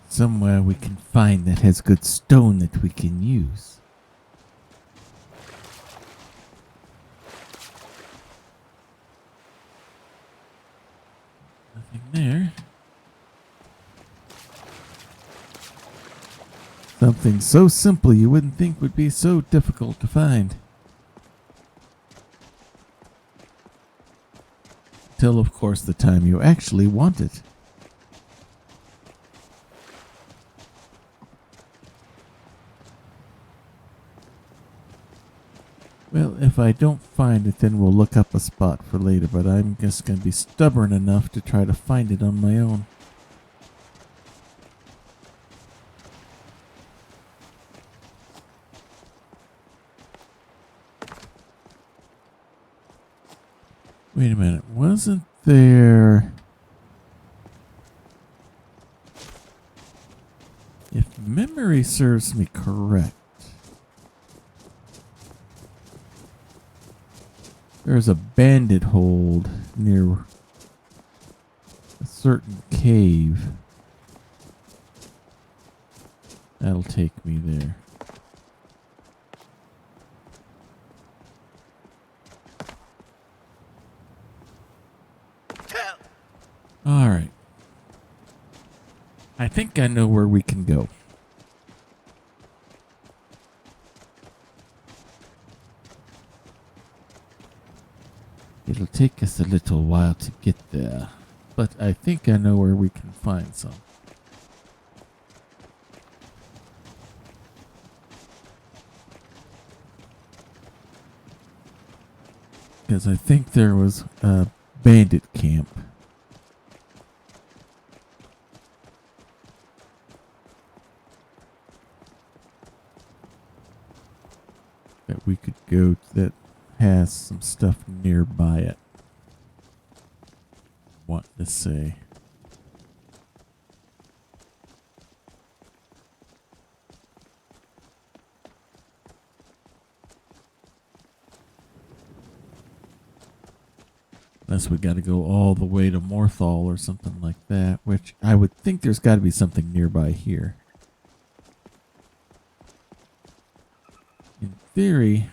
Somewhere we can find that has good stone that we can use. Nothing there. Something so simple you wouldn't think would be so difficult to find. Till, of course, the time you actually want it. Well, if I don't find it, then we'll look up a spot for later, but I'm just going to be stubborn enough to try to find it on my own. Wait a minute, wasn't there... If memory serves me correct, there's a bandit hold near a certain cave. That'll take me there. All right. I think I know where we can go. It'll take us a little while to get there, but I think I know where we can find some. Because I think there was a bandit camp. That we could go to that has some stuff nearby it. Want to say. Unless we got to go all the way to Morthal or something like that, which I would think there's got to be something nearby here. In theory,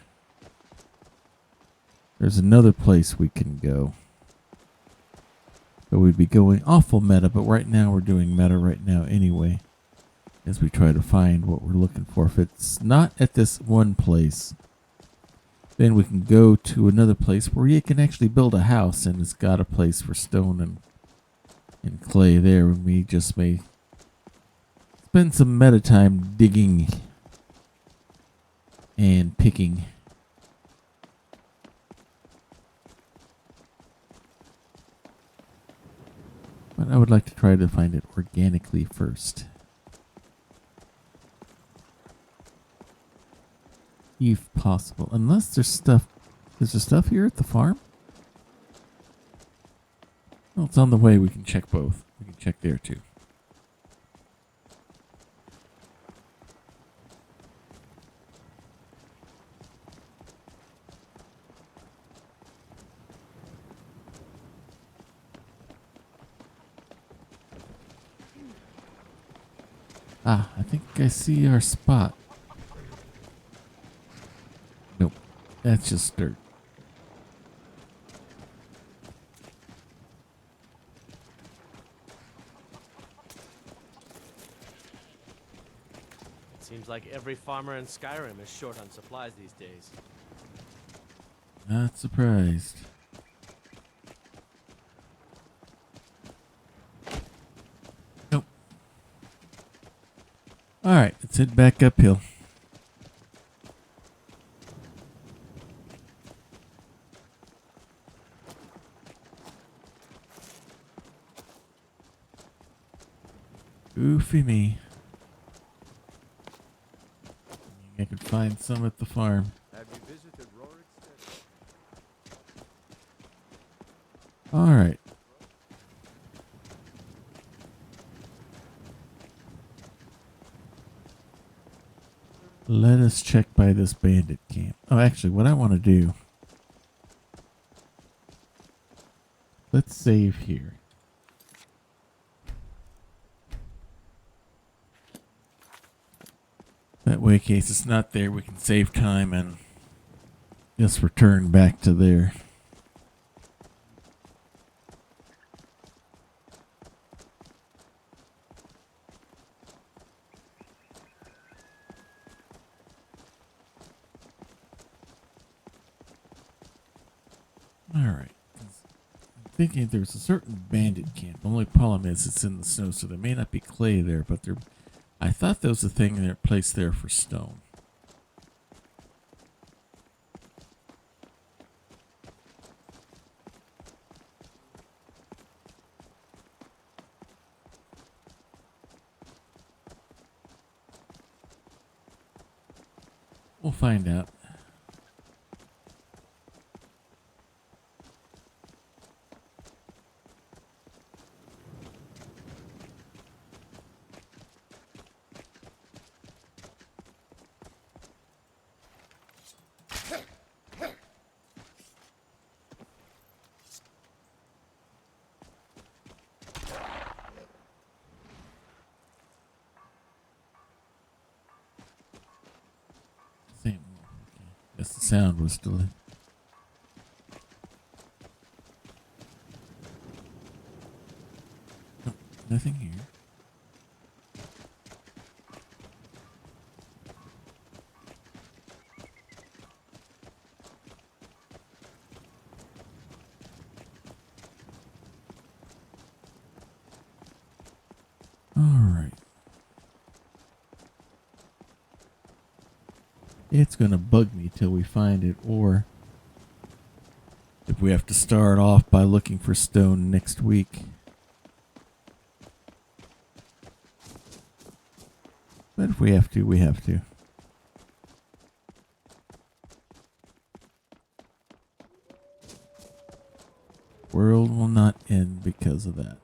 there's another place we can go. But we'd be going awful meta, but right now we're doing meta right now anyway. As we try to find what we're looking for. If it's not at this one place, then we can go to another place where you can actually build a house and it's got a place for stone and clay there. And we just may spend some meta time digging and picking. But I would like to try to find it organically first. If possible. Unless there's stuff. Is there stuff here at the farm? Well, it's on the way. We can check both. We can check there too. Ah, I think I see our spot. Nope, that's just dirt. Seems like every farmer in Skyrim is short on supplies these days. Not surprised. Nope. Alright, let's head back uphill. Goofy me. I could find some at the farm. Have you visited Rorikstead? All right. Let us check by this bandit camp. Oh, actually, what I want to do... Let's save here. That way, in case it's not there, we can save time and just return back to there. Alright. I'm thinking there's a certain bandit camp. The only problem is it's in the snow, so there may not be clay there, but there... I thought there was a thing there placed there for stone. We'll find out. Same. Okay. Guess the sound was delayed. Nope, nothing here. Alright. It's gonna bug me till we find it, or if we have to start off by looking for stone next week. But if we have to, we have to. World will not end because of that.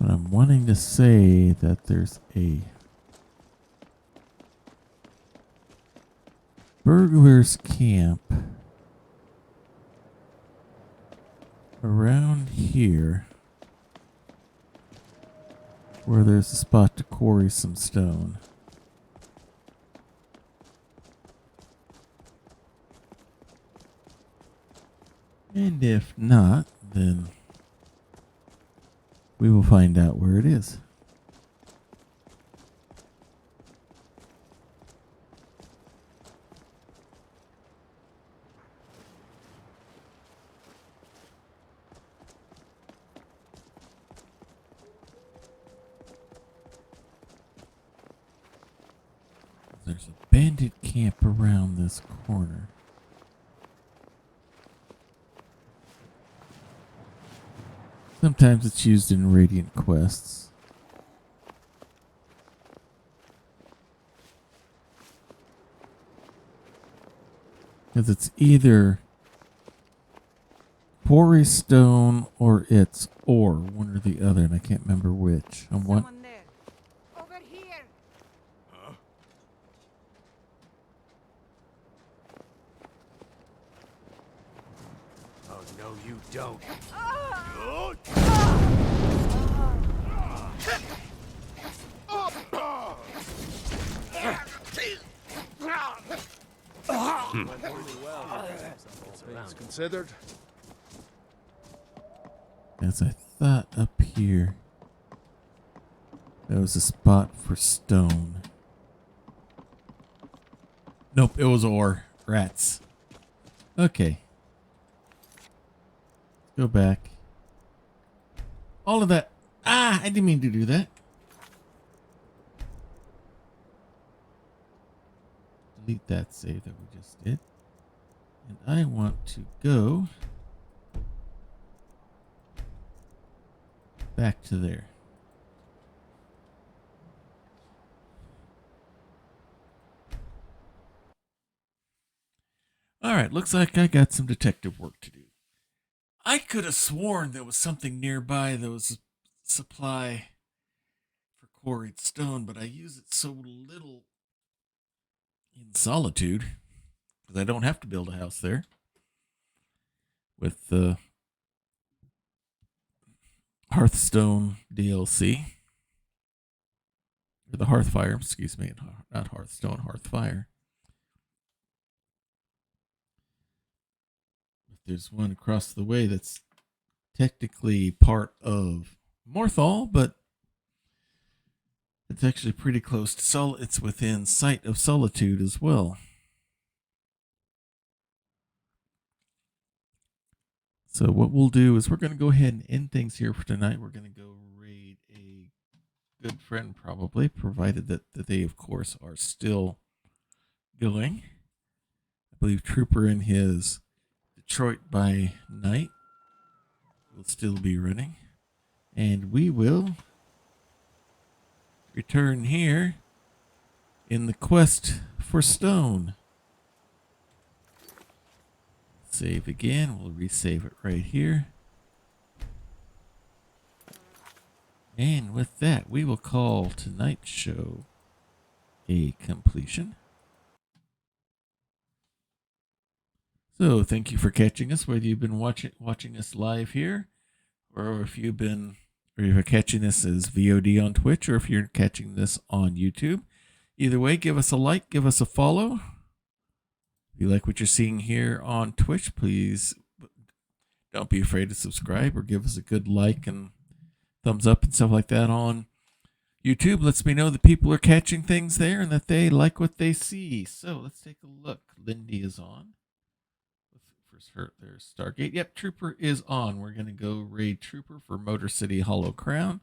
But I'm wanting to say that there's a burglar's camp around here where there's a spot to quarry some stone. And if not, then we will find out where it is. There's a bandit camp around this corner. Sometimes it's used in Radiant quests. Because it's either quarry stone or it's ore, one or the other, and I can't remember which. I'm one. Oh, no, you don't. Things considered. As I thought up here, there was a spot for stone. Nope, it was ore. Rats. Okay. Go back. All of that. Ah, I didn't mean to do that. delete that save that we just did. And I want to go back to there. All right, looks like I got some detective work to do. I could have sworn there was something nearby that was a supply for quarried stone, but I use it so little in Solitude because I don't have to build a house there with the Hearthstone DLC. Or the Hearthfire, excuse me, not Hearthstone, Hearthfire. There's one across the way that's technically part of Morthal, but it's actually pretty close to it's within sight of Solitude as well. So what we'll do is we're going to go ahead and end things here for tonight. We're going to go raid a good friend, probably, provided that they, of course, are still going. I believe Trooper in his Detroit by Night will still be running. And we will return here in the quest for stone. Save again. We'll resave it right here. And with that, we will call tonight's show a completion. So thank you for catching us, whether you've been watching us live here, or if you're catching this as VOD on Twitch, or if you're catching this on YouTube. Either way, give us a like, give us a follow. If you like what you're seeing here on Twitch, please don't be afraid to subscribe or give us a good like and thumbs up and stuff like that on YouTube. Lets me know that people are catching things there and that they like what they see. So let's take a look. Lindy is on. There's Stargate. Yep, Trooper is on. We're going to go raid Trooper for Motor City Hollow Crown.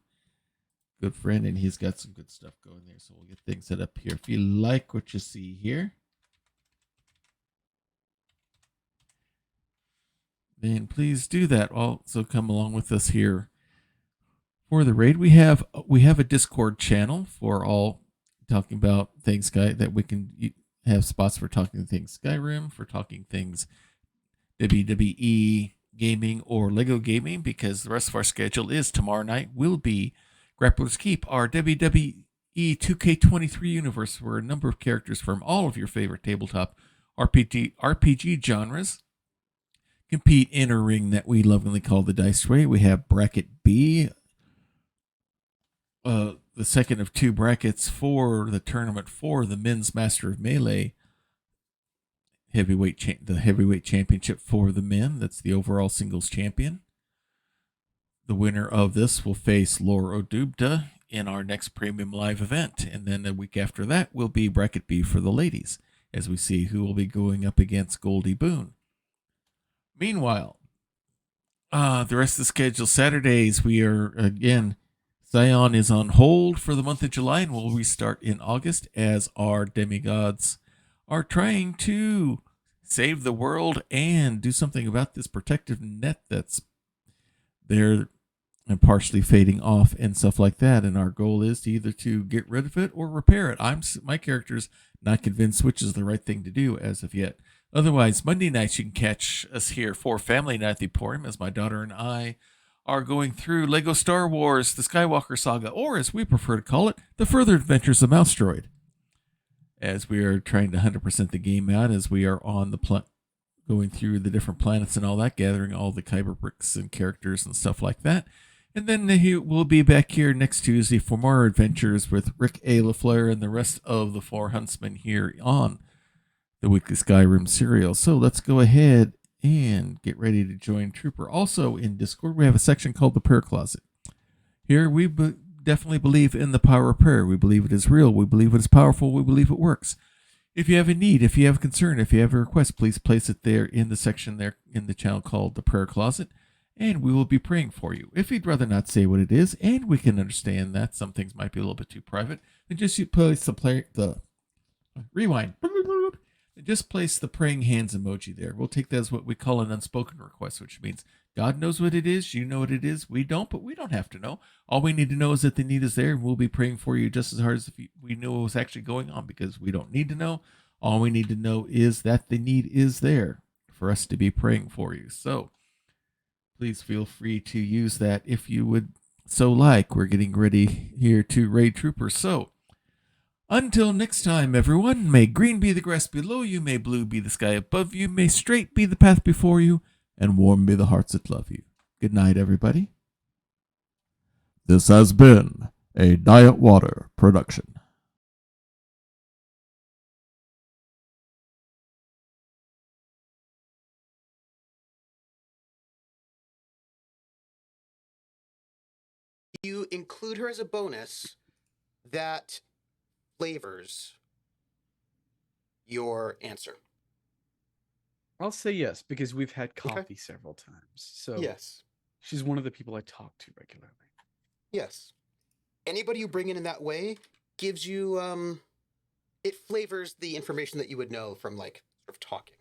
Good friend, and he's got some good stuff going there. So we'll get things set up here. If you like what you see here, then please do that. Also come along with us here for the raid. We have a Discord channel for all talking about things that we can have spots for talking things Skyrim, for talking things WWE gaming or Lego gaming, because the rest of our schedule is tomorrow night will be Grappler's Keep, our WWE 2K23 universe, where a number of characters from all of your favorite tabletop RPG genres compete in a ring that we lovingly call the Dice Way. We have Bracket B, the second of two brackets for the tournament for the Men's Master of Melee the heavyweight championship for the men. That's the overall singles champion. The winner of this will face Laura Odubda in our next premium live event. And then a week after that will be Bracket B for the ladies, as we see who will be going up against Goldie Boone. Meanwhile, the rest of the schedule, Saturdays, we are, again, Zion is on hold for the month of July and will restart in August as our demigods are trying to save the world and do something about this protective net that's there and partially fading off and stuff like that. And our goal is to either to get rid of it or repair it. My character's not convinced which is the right thing to do as of yet. Otherwise, Monday nights you can catch us here for Family Night at the Emporium, as my daughter and I are going through Lego Star Wars, the Skywalker Saga, or as we prefer to call it, the Further Adventures of Mousedroid, as we are trying to 100% the game out, as we are on the going through the different planets and all that, gathering all the Kyber bricks and characters and stuff like that. And then we'll be back here next Tuesday for more adventures with Rick A. LaFleur and the rest of the 4 Huntsmen here on the Weekly Skyrim serial. So let's go ahead and get ready to join Trooper. Also in Discord, we have a section called the Prayer Closet. Here we definitely believe in the power of prayer. We believe it is real. We believe it is powerful. We believe it works. If you have a need, if you have a concern, if you have a request, please place it there in the section there in the channel called the Prayer Closet, and we will be praying for you. If you'd rather not say what it is, and we can understand that some things might be a little bit too private, then just place the rewind. just place the praying hands emoji there. We'll take that as what we call an unspoken request, which means God knows what it is, you know what it is, we don't, but we don't have to know. All we need to know is that the need is there, and we'll be praying for you just as hard as if we knew what was actually going on, because we don't need to know. All we need to know is that the need is there for us to be praying for you. So please feel free to use that if you would so like. We're getting ready here to raid troopers. So until next time, everyone, may green be the grass below you, may blue be the sky above you, may straight be the path before you, and warm be the hearts that love you. Good night, everybody. This has been a Diet Water production. You include her as a bonus that flavors your answer. I'll say yes, because we've had coffee several times. So Yes. she's one of the people I talk to regularly. Yes. Anybody you bring in that way gives you, it flavors the information that you would know from, like, sort of talking.